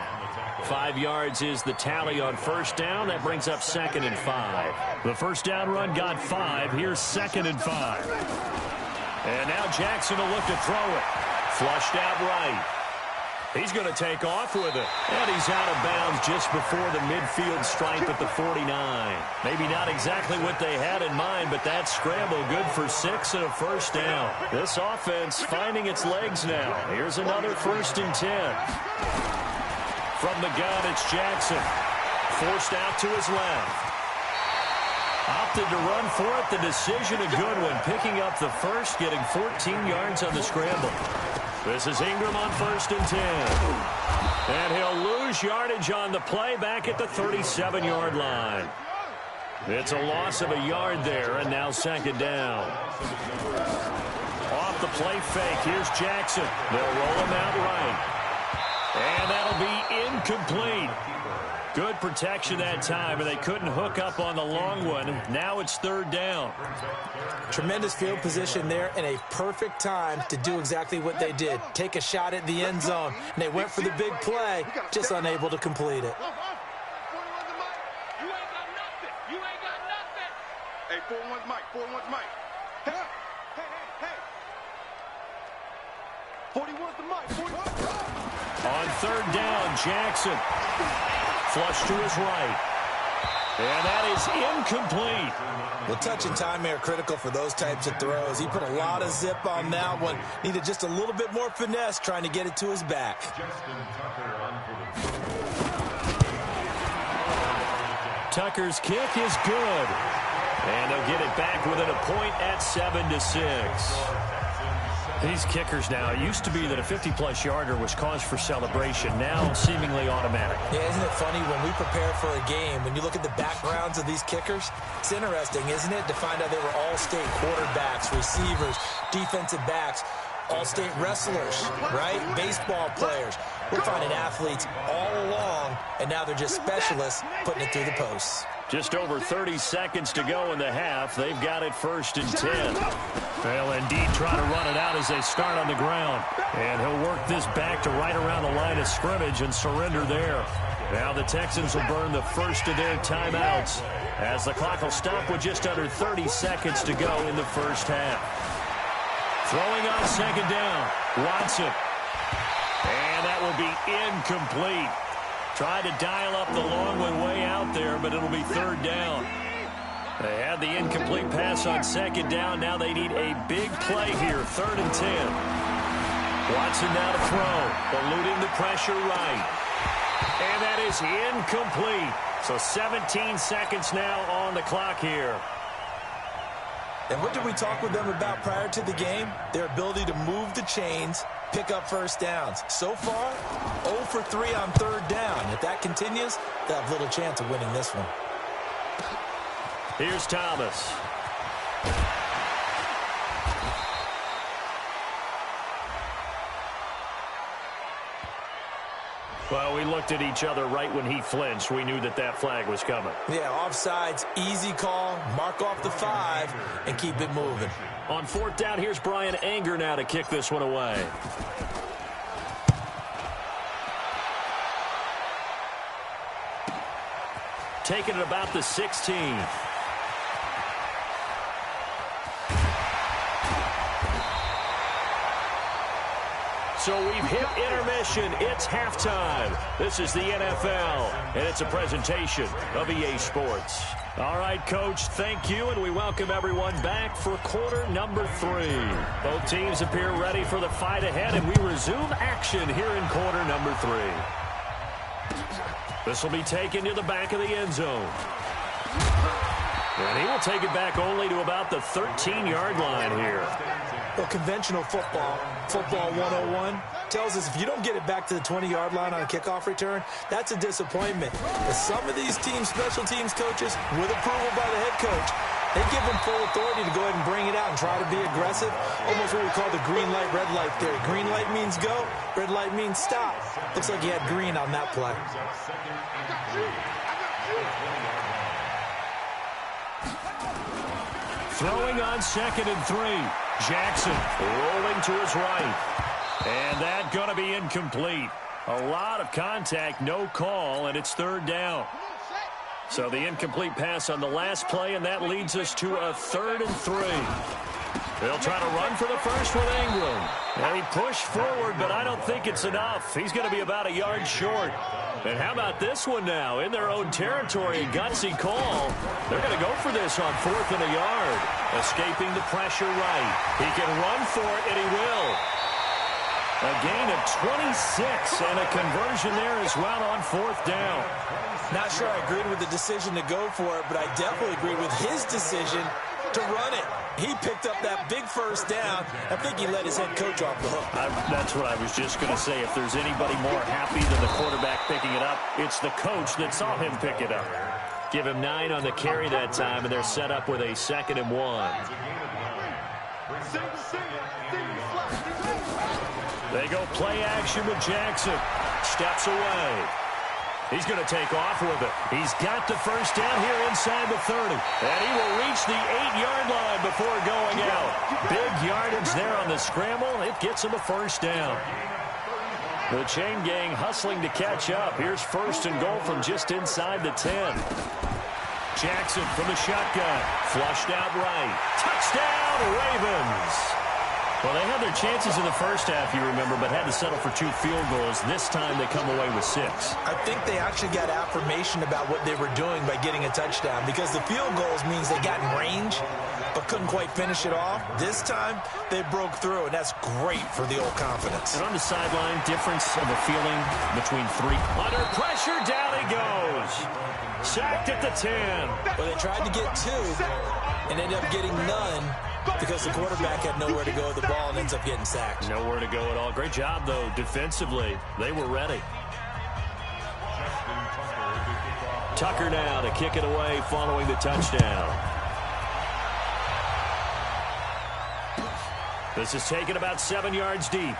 5 yards is the tally on first down. That brings up 2nd and 5. The first down run got 5. Here's 2nd and 5. And now Jackson will look to throw it. Flushed out right. He's going to take off with it. And he's out of bounds just before the midfield stripe at the 49. Maybe not exactly what they had in mind, but that scramble good for 6 and a first down. This offense finding its legs now. Here's another 1st and 10. From the gun, it's Jackson. Forced out to his left. Opted to run for it. The decision a good one. Picking up the first, getting 14 yards on the scramble. This is Ingram on 1st and 10. And he'll lose yardage on the play back at the 37-yard line. It's a loss of a yard there, and now 2nd down. Off the play fake, here's Jackson. They'll roll him out right. And that'll be incomplete. Good protection that time, and they couldn't hook up on the long one. Now it's 3rd down. Tremendous field position there and a perfect time to do exactly what they did. Take a shot at the end zone. And they went for the big play, just unable to complete it. Hey, 4-1's Mike. 4-1's Mike. Hey, hey, hey. 41's the Mike. 41. On 3rd down, Jackson. Flush to his right. And that is incomplete. Well, touch and time are critical for those types of throws. He put a lot of zip on that one. Needed just a little bit more finesse trying to get it to his back. Tucker's kick is good. And they'll get it back within a point at 7-6. These kickers now, it used to be that a 50-plus yarder was cause for celebration. Now seemingly automatic. Yeah, isn't it funny when we prepare for a game, when you look at the backgrounds of these kickers, it's interesting, isn't it, to find out they were all-state quarterbacks, receivers, defensive backs, all-state wrestlers, right? Baseball players. We're finding athletes all along, and now they're just specialists putting it through the posts. Just over 30 seconds to go in the half. They've got it 1st and 10. They'll indeed try to run it out as they start on the ground. And he'll work this back to right around the line of scrimmage and surrender there. Now the Texans will burn the first of their timeouts as the clock will stop with just under 30 seconds to go in the first half. Throwing on 2nd down, Watson. And that will be incomplete. Tried to dial up the long one way out there, but it'll be 3rd down. They had the incomplete pass on 2nd down. Now they need a big play here, 3rd and 10. Watson now to throw, eluding the pressure right. And that is incomplete. So 17 seconds now on the clock here. And what did we talk with them about prior to the game? Their ability to move the chains, pick up first downs. So far, 0 for 3 on 3rd down. If that continues, they'll have little chance of winning this one. Here's Thomas. Well, we looked at each other right when he flinched. We knew that that flag was coming. Yeah, offsides, easy call, mark off the 5, and keep it moving. On 4th down, here's Brian Anger now to kick this one away. Taking it about the 16. So we've hit intermission. It's halftime. This is the NFL, and it's a presentation of EA Sports. All right, Coach, thank you, and we welcome everyone back for quarter number 3. Both teams appear ready for the fight ahead, and we resume action here in quarter number 3. This will be taken to the back of the end zone. And he will take it back only to about the 13-yard line here. Well, conventional football 101, tells us if you don't get it back to the 20-yard line on a kickoff return, that's a disappointment. But some of these teams, special teams coaches, with approval by the head coach, they give them full authority to go ahead and bring it out and try to be aggressive. Almost what we call the green light, red light theory. Green light means go, red light means stop. Looks like he had green on that play. Throwing on 2nd and 3. Jackson rolling to his right. And that going to be incomplete. A lot of contact, no call, and it's 3rd down. So the incomplete pass on the last play, and that leads us to a 3rd and 3. They'll try to run for the first with Ingram. And he pushed forward, but I don't think it's enough. He's going to be about a yard short. And how about this one now? In their own territory, a gutsy call. They're going to go for this on 4th and a yard. Escaping the pressure right. He can run for it, and he will. A gain of 26 and a conversion there as well on 4th down. Not sure I agreed with the decision to go for it, but I definitely agreed with his decision to run it. He picked up that big first down. I think he let his head coach off the hook. That's what I was just going to say. If there's anybody more happy than the quarterback picking it up, it's the coach that saw him pick it up. Give him 9 on the carry that time, and they're set up with a 2nd and 1. They go play action with Jackson. Steps away. He's going to take off with it. He's got the first down here inside the 30. And he will reach the 8-yard line before going out. Big yardage there on the scramble. It gets him a first down. The chain gang hustling to catch up. Here's 1st and goal from just inside the 10. Jackson from the shotgun. Flushed out right. Touchdown, Ravens. Well, they had their chances in the first half, you remember, but had to settle for 2 field goals. This time they come away with 6. I think they actually got affirmation about what they were doing by getting a touchdown, because the field goals means they got in range but couldn't quite finish it off. This time they broke through, and that's great for the old confidence. And on the sideline, difference of a feeling between 3. Under pressure, down he goes. Sacked at the 10. Well, they tried to get 2 and ended up getting none, because the quarterback had nowhere to go with the ball and ends up getting sacked. Nowhere to go at all. Great job, though, defensively. They were ready. Tucker now to kick it away following the touchdown. This is taken about 7 yards deep.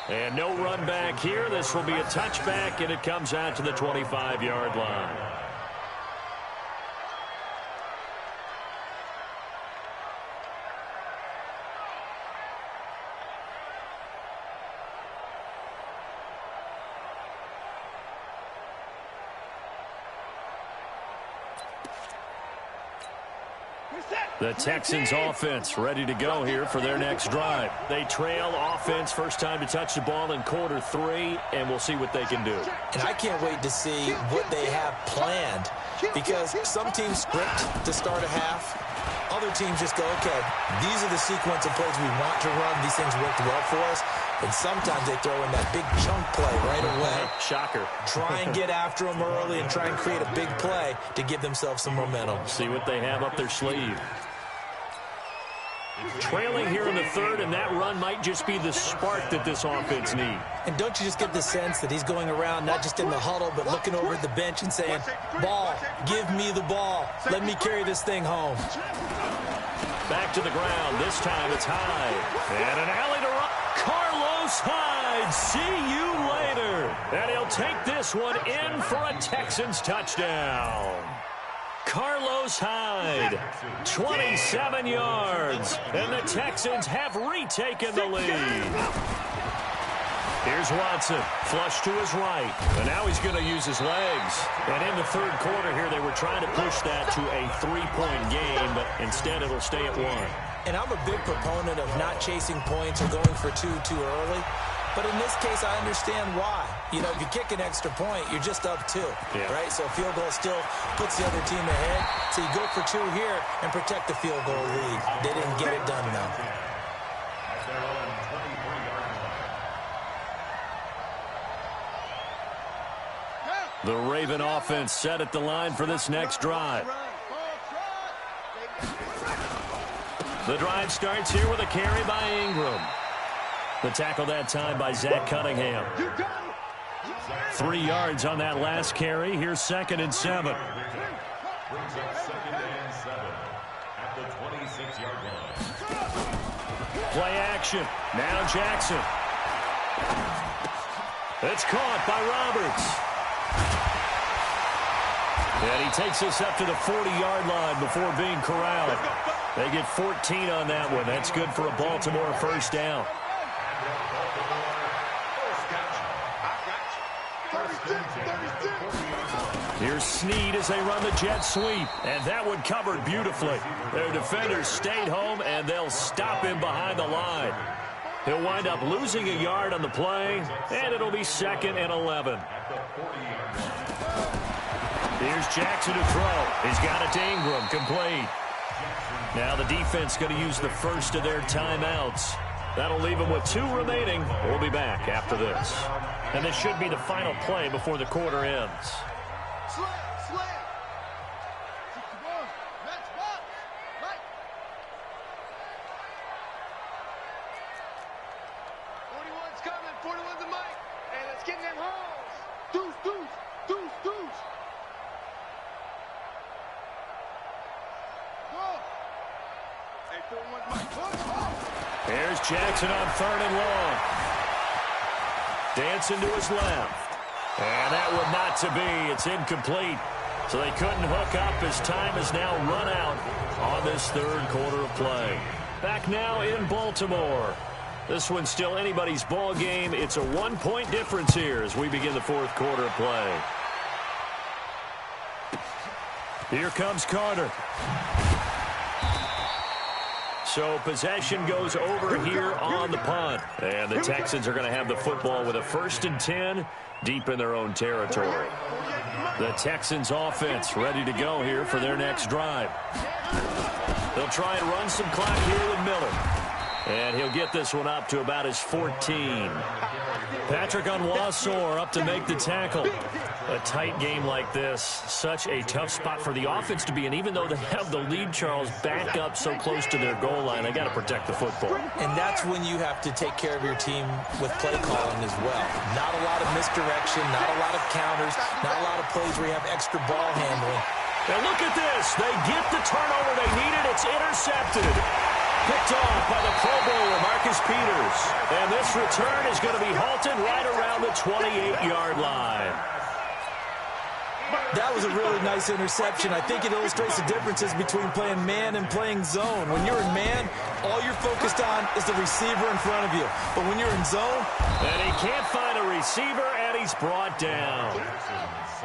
And no run back here. This will be a touchback, and it comes out to the 25-yard line. The Texans offense ready to go here for their next drive. They trail offense, first time to touch the ball in quarter 3, and we'll see what they can do. And I can't wait to see what they have planned, because some teams script to start a half. Other teams just go, okay, these are the sequence of plays we want to run. These things worked well for us. And sometimes they throw in that big chunk play right away. Shocker. Try and get after them early and try and create a big play to give themselves some momentum. See what they have up their sleeve. Trailing here in the 3rd, and that run might just be the spark that this offense needs. And don't you just get the sense that he's going around, not just in the huddle, but looking over at the bench and saying, ball, give me the ball. Let me carry this thing home. Back to the ground. This time it's Hyde. And an alley to run. Carlos Hyde. See you later. And he'll take this one in for a Texans touchdown. Carlos Hyde, 27 yards, and the Texans have retaken the lead. Here's Watson, flush to his right, and now he's going to use his legs. And in the 3rd quarter here, they were trying to push that to a 3-point game, but instead it'll stay at 1. And I'm a big proponent of not chasing points or going for 2 too early. But in this case, I understand why. You know, if you kick an extra point, you're just up 2, right? So a field goal still puts the other team ahead. So you go for 2 here and protect the field goal lead. They didn't get it done, though. The Raven offense set at the line for this next drive. The drive starts here with a carry by Ingram. The tackle that time by Zach Cunningham. 3 yards on that last carry. Here's 2nd and 7. Brings up 2nd and 7 at the 26-yard line. Play action. Now Jackson. It's caught by Roberts. And he takes us up to the 40-yard line before being corralled. They get 14 on that one. That's good for a Baltimore first down. Here's need as they run the jet sweep. And that one covered beautifully. Their defenders stayed home, and they'll stop him behind the line. He'll wind up losing a yard on the play, and it'll be 2nd and 11. Here's Jackson to throw. He's got it to Ingram, complete. Now the defense going to use the first of their timeouts. That'll leave them with 2 remaining. We'll be back after this. And this should be the final play before the quarter ends. Here's Jackson on 3rd and long. Dancing to his left. And that would not to be. It's incomplete. So they couldn't hook up as time has now run out on this 3rd quarter of play. Back now in Baltimore. This one's still anybody's ball game. It's a 1-point difference here as we begin the 4th quarter of play. Here comes Carter. So possession goes over here on the punt. And the Texans are going to have the football with a 1st and 10 deep in their own territory. The Texans offense ready to go here for their next drive. They'll try and run some clock here with Miller. And he'll get this one up to about his 14. Patrick Onwuasor up to make the tackle. A tight game like this, such a tough spot for the offense to be in. Even though they have the lead, Charles, back up so close to their goal line, they got to protect the football. And that's when you have to take care of your team with play calling as well. Not a lot of misdirection, not a lot of counters, not a lot of plays where you have extra ball handling. And look at this. They get the turnover they needed. It's intercepted. Picked off by the Pro Bowler, Marcus Peters. And this return is going to be halted right around the 28-yard line. That was a really nice interception. I think it illustrates the differences between playing man and playing zone. When you're in man, all you're focused on is the receiver in front of you. But when you're in zone... And he can't find a receiver, and he's brought down.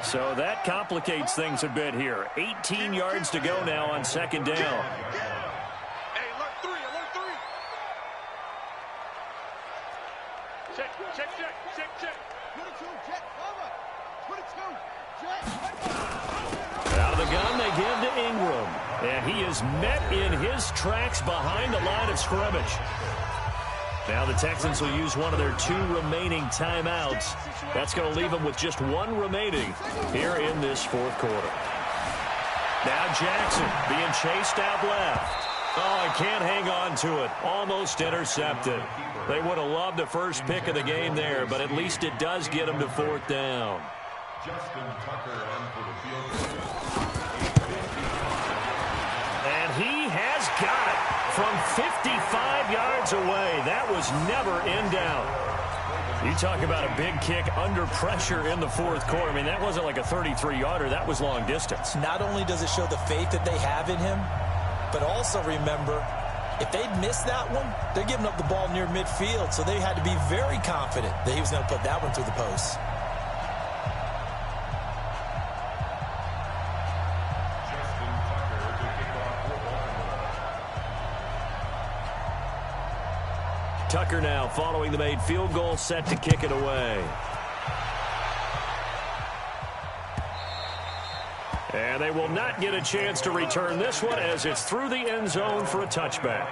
So that complicates things a bit here. 18 yards to go now on 2nd down. Out of the gun, they give to Ingram. And he is met in his tracks behind the line of scrimmage. Now the Texans will use one of their 2 remaining timeouts. That's going to leave them with just 1 remaining here in this 4th quarter. Now Jackson being chased out left. Oh, he can't hang on to it. Almost intercepted. They would have loved the first pick of the game there, but at least it does get them to 4th down. And he has got it from 55 yards away. That was never in doubt. You talk about a big kick under pressure in the 4th quarter. I mean, that wasn't like a 33-yarder. That was long distance. Not only does it show the faith that they have in him, but also remember, if they'd missed that one, they're giving up the ball near midfield, so they had to be very confident that he was going to put that one through the post. Tucker now following the made field goal, set to kick it away. And they will not get a chance to return this one as it's through the end zone for a touchback.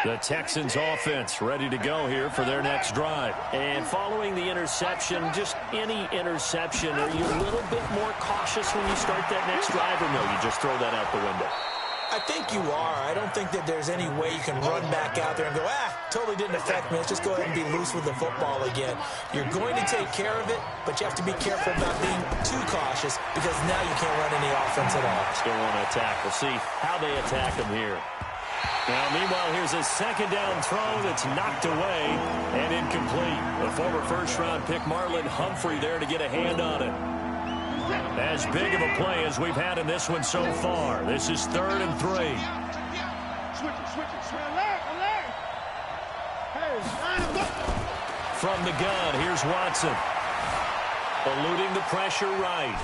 The Texans offense ready to go here for their next drive. And following the interception, just any interception, are you a little bit more cautious when you start that next drive, or no, you just throw that out the window? I think you are. I don't think that there's any way you can run back out there and go, totally didn't affect me. Let's just go ahead and be loose with the football again. You're going to take care of it, but you have to be careful about being too cautious because now you can't run any offense at all. Still want to attack. We'll see how they attack them here. Now, meanwhile, here's a second down throw that's knocked away and incomplete. The former first-round pick Marlon Humphrey there to get a hand on it. As big of a play as we've had in this one so far. This is 3rd and 3. Switch it. Alert. Hey, line him up. From the gun, here's Watson. Eluding the pressure right.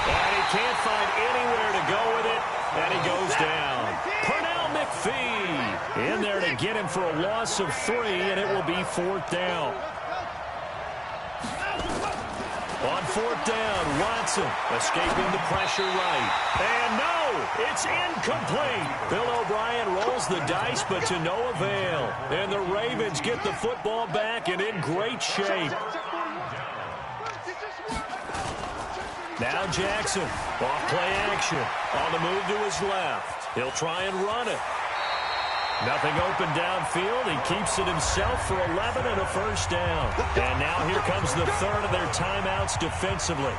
And he can't find anywhere to go with it, and he goes down. Pernell McPhee in there to get him for a loss of 3, and it will be 4th down. On 4th down, Watson escaping the pressure right. And no, it's incomplete. Bill O'Brien rolls the dice, but to no avail. And the Ravens get the football back and in great shape. Now Jackson, off play action. On the move to his left. He'll try and run it. Nothing open downfield. He keeps it himself for 11 and a first down. And now here comes the 3rd of their timeouts defensively.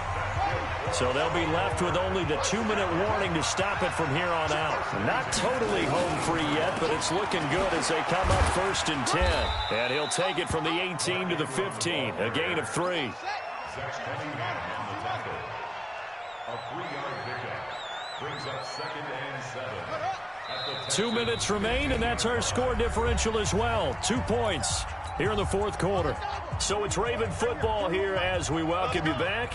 So they'll be left with only the 2-minute warning to stop it from here on out. Not totally home free yet, but it's looking good as they come up 1st and 10. And he'll take it from the 18 to the 15, a gain of 3. On the tackle. A 3-yard pickup brings up 2nd and 7. 2 minutes remain, and that's our score differential as well. 2 points here in the 4th quarter. So it's Raven football here as we welcome you back.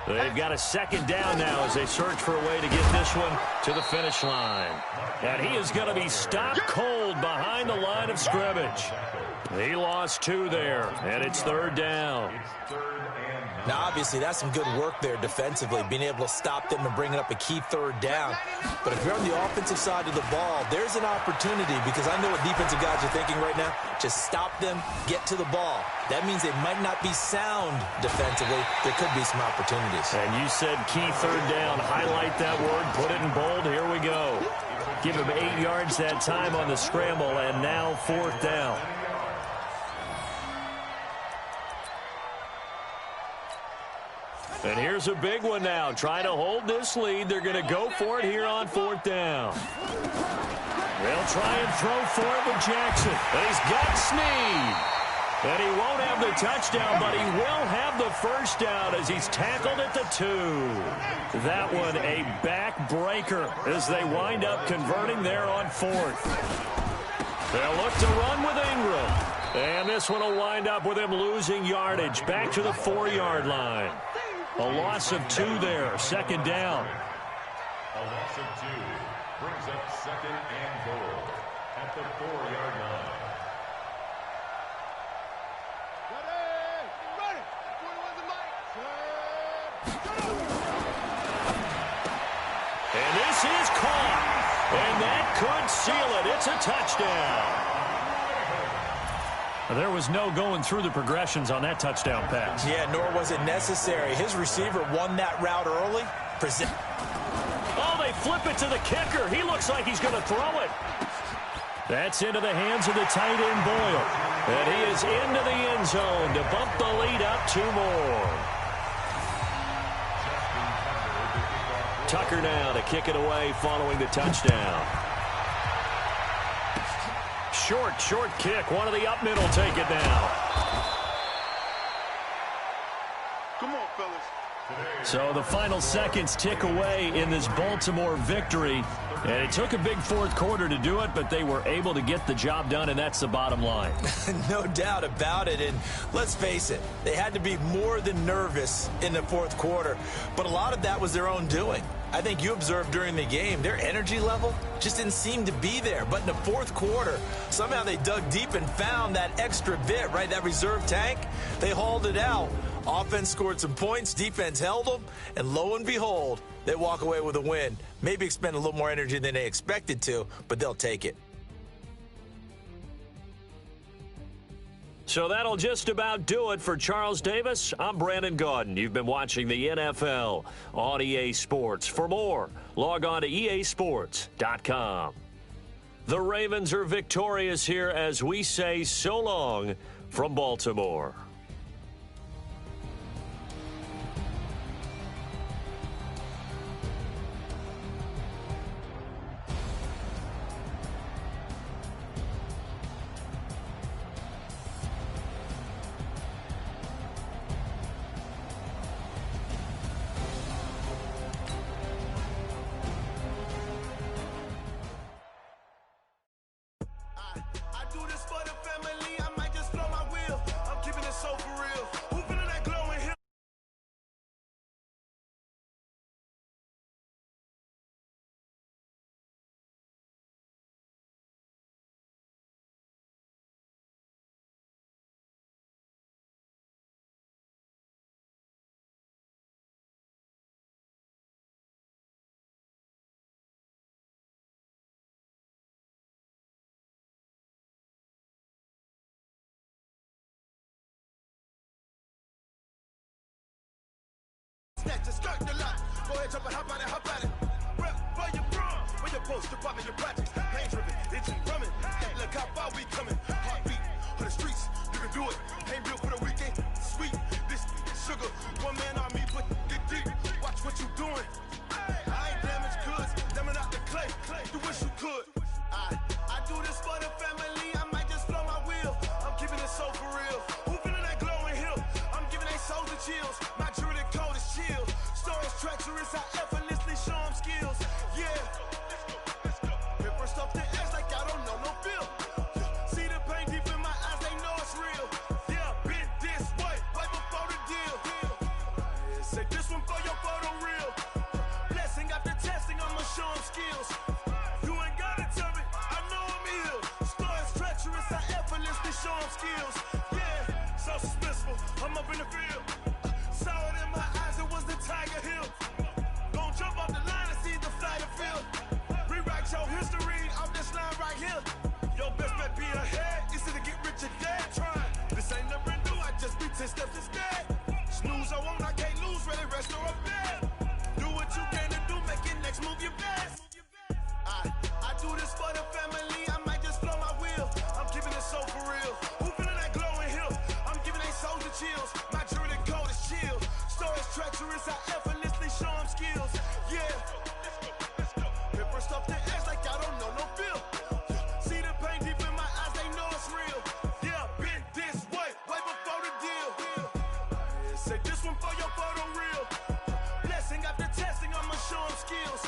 They've got a 2nd down now as they search for a way to get this one to the finish line. And he is going to be stopped cold behind the line of scrimmage. He lost 2 there, and it's 3rd down. Now, obviously, that's some good work there defensively, being able to stop them and bringing up a key 3rd down. But if you're on the offensive side of the ball, there's an opportunity, because I know what defensive guys are thinking right now. Just stop them, get to the ball. That means they might not be sound defensively. There could be some opportunities. And you said key 3rd down. Highlight that word, put it in bold. Here we go. Give him 8 yards that time on the scramble, and now 4th down. And here's a big one now. Trying to hold this lead. They're going to go for it here on 4th down. They'll try and throw for it with Jackson. And he's got Snead. And he won't have the touchdown, but he will have the first down as he's tackled at the 2. That one a backbreaker as they wind up converting there on 4th. They'll look to run with Ingram. And this one will wind up with him losing yardage back to the 4-yard line. A loss of 2 there, 2nd down. A loss of 2 brings up 2nd and goal at the 4-yard line. And this is caught. And that could seal it. It's a touchdown. There was no going through the progressions on that touchdown pass. Yeah, nor was it necessary. His receiver won that route early. Oh, they flip it to the kicker. He looks like he's going to throw it. That's into the hands of the tight end, Boyle. And he is into the end zone to bump the lead up 2 more. Tucker now to kick it away following the touchdown. Short kick. One of the up middle take it now. Come on, fellas. So the final seconds tick away in this Baltimore victory. And it took a big 4th quarter to do it, but they were able to get the job done, and that's the bottom line. No doubt about it. And let's face it, they had to be more than nervous in the 4th quarter. But a lot of that was their own doing. I think you observed during the game, their energy level just didn't seem to be there. But in the 4th quarter, somehow they dug deep and found that extra bit, right, that reserve tank. They hauled it out. Offense scored some points, defense held them, and lo and behold, they walk away with a win. Maybe expend a little more energy than they expected to, but they'll take it. So that'll just about do it for Charles Davis. I'm Brandon Gaudin. You've been watching the NFL on EA Sports. For more, log on to easports.com. The Ravens are victorious here as we say so long from Baltimore. I do this for the family. I might just blow my wheel. I'm keeping it so for real. Who feeling that glowing hill? Snatch a skirt the lot. Go ahead, jump and hop on it, hop on it. Rep for your prom, for your poster, popping your projects. Pain driven, itching, drumming. Hey, look how far we coming. Heartbeat on the streets, you can do it. Ain't built for the weekend. Sweet, this sugar. One man on me, but get deep. Watch what you doing. I ain't damaged goods, damn out the clay. You wish you could. I do this for the family. I might just blow my wheel. I'm keeping it so for real. Who feeling that glowing hill? I'm giving they souls the chills. My jewelry cold is chill. Stories treacherous, I effortlessly show them skills. Yeah. Paper stuff the edge like I don't know no feel. See the pain deep in my eyes, they know it's real. Yeah, been this way, right before the deal. Say this one for your photo reel. Blessing after testing, I'ma show them skills. You ain't gotta tell me, I know I'm ill. Stories treacherous, I effortlessly show them skills. Yeah, so suspenseful, I'm up in the field. Saw it in my eyes, it was the Tiger Hill. Gon' jump off the line and see the flight of field. Rewrite your history off this line right here. Your best bet be ahead, easy to get rich or dead. Trying, this ain't never new, I just be 10 steps instead. Snooze I won't, I can't lose, ready, rest or a bed. Do what you can to do, make it next move your best. I do this for the family, I might just blow my wheel. I'm keeping it so for real. Who feeling that glowing hill? I'm giving they souls the chills. My jewelry cold is chill. Stories treacherous, I effortlessly show them skills. Yeah. Paper stuff the edge like I don't know no feel. See the pain deep in my eyes, they know it's real. Yeah, been this way, way before the deal. Say this one for your photo reel. Blessing after testing, I'ma show them skills.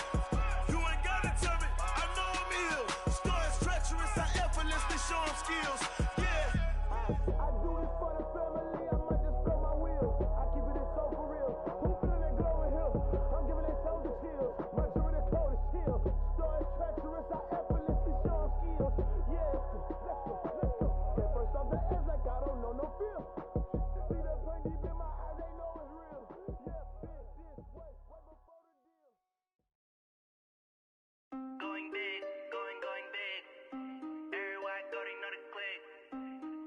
You ain't gotta tell me, I know I'm ill. Stories treacherous, I effortlessly show them skills. Yeah. I do it for the family, I might just blow my wheel. I keep it so for real. Who feeling that glowing hill? I'm giving they souls the chills. My jewelry cold is chill. Stories treacherous, I effortlessly show them skills. Yeah, let's go. Get first off the edge like I don't know no feel. See that pain deep in my eyes, they know it's real. Yeah, been this way, way before the deal. Going big, going big. Everywhere I go, they know the click.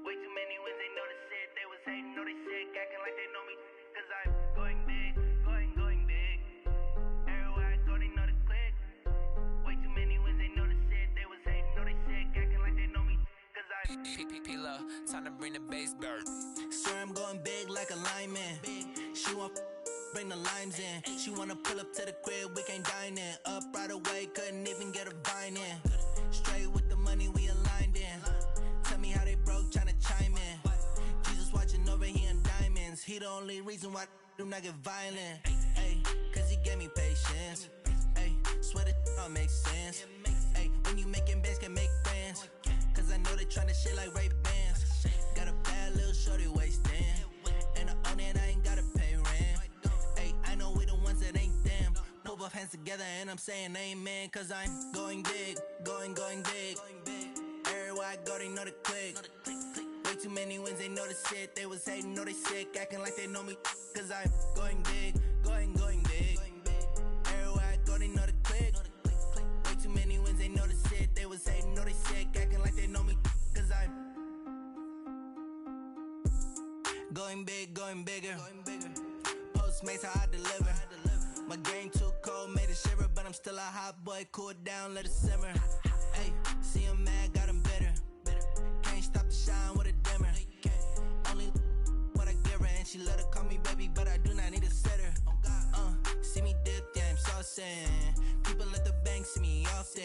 Way too many wins, they know the shit. They was hating, know they sick, acting like they know me. Cause I'm going big, going big. Everywhere I go, they know the click. Way too many wins, they know the shit. They was hating, know they sick, acting like they know me. Cause I'm P-P-P-Love, time to bring the bass back. Swear I'm going big like a lineman. She want bring the limes in. She wanna pull up to the crib, we can't dine in. Up right away, couldn't even get a vine in. Straight with the money, we aligned in. Tell me how they broke, tryna chime in. Jesus watching over here in diamonds. He the only reason why do not get violent. Ay, cause he gave me patience. Ay, swear that all makes sense. Ay, when you making bands, can make friends. Cause I know they tryna shit like Ray Bans. Got a bad little shorty wasting. And I own it, I ain't gotta pay rent. Ay, I know we the ones that ain't them. Pull both hands together and I'm saying amen. Cause I'm going big, going big. Everywhere I go, they know the click. Way too many wins, they know the shit. They was hating, know they sick, acting like they know me. Cause I'm going big, going big. Everywhere I go, they know the click. Way too many wins, they know the shit. They was hating, know they sick, acting like they know me. Cause I'm going big, going bigger. Postmates, how I deliver. My game too cold, made it shiver. But I'm still a hot boy, cool it down, let it simmer. Hey, see him mad, got him bitter. Can't stop the shine with a dimmer. Only what I give her, and she let her call me baby, but I do not need a sitter. See me dip, yeah, I'm saucing. People at the bank see me often.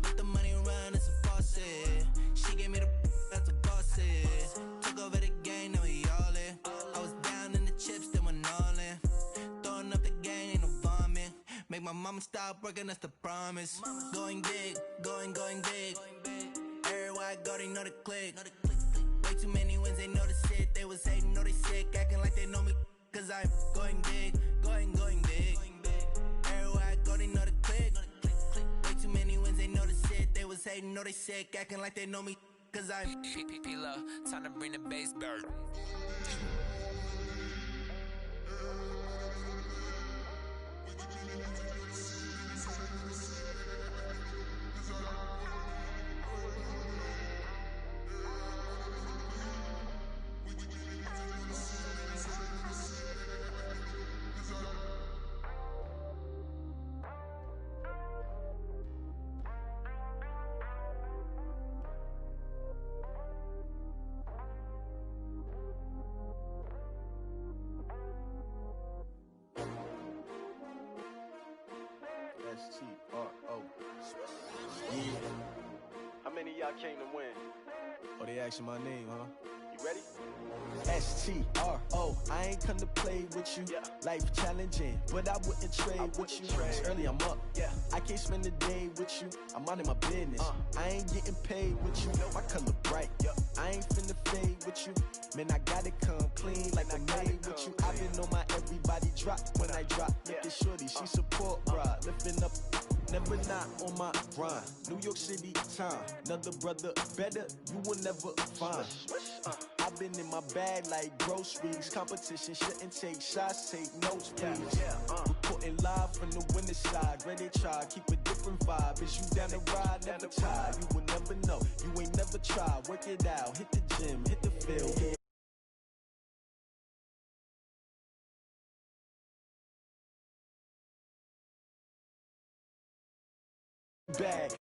Let the money run, it's a faucet. She gave me the that's a boss it. Took over the game, now we all in. I was down in the chips, then went all in. Throwing up the game, ain't no vomit. Make my mama stop working, that's the promise. Going big, going big. Everywhere Everywhere I go, they know the click. Way too many wins, they know the shit. They was hating, know they sick, acting like they know me. Cause I'm going big, going big. Everywhere I go, they know the click. Way too many wins, they know the shit. They was hating, know they sick, acting like they know me. Cause I'm P-Lo, time to bring the bass back. S-T-R-O. Yeah. How many of y'all came to win? Oh, they asking my name, huh? You ready? S-T-R-O. I ain't come to play with you. Yeah. Life challenging, but I wouldn't trade with you. It's early, I'm up. Yeah. I can't spend the day with you. I'm minding my business. I ain't getting paid with you. My color bright. I ain't finna fade with you. Man, I gotta come clean like I'm made with you. I've been on my everybody drop when I drop. Look at shorty, she support, bruh. Lifting up, never not on my grind. New York City time, another brother better, you will never find. I've been in my bag like groceries. Competition shouldn't take shots, take notes, please. Reporting live from the winning side. Ready to try, keep a different vibe. Is you down the ride, never tired. You will never know, you ain't never tried. Work it out, hit the gym, hit the field. Bag.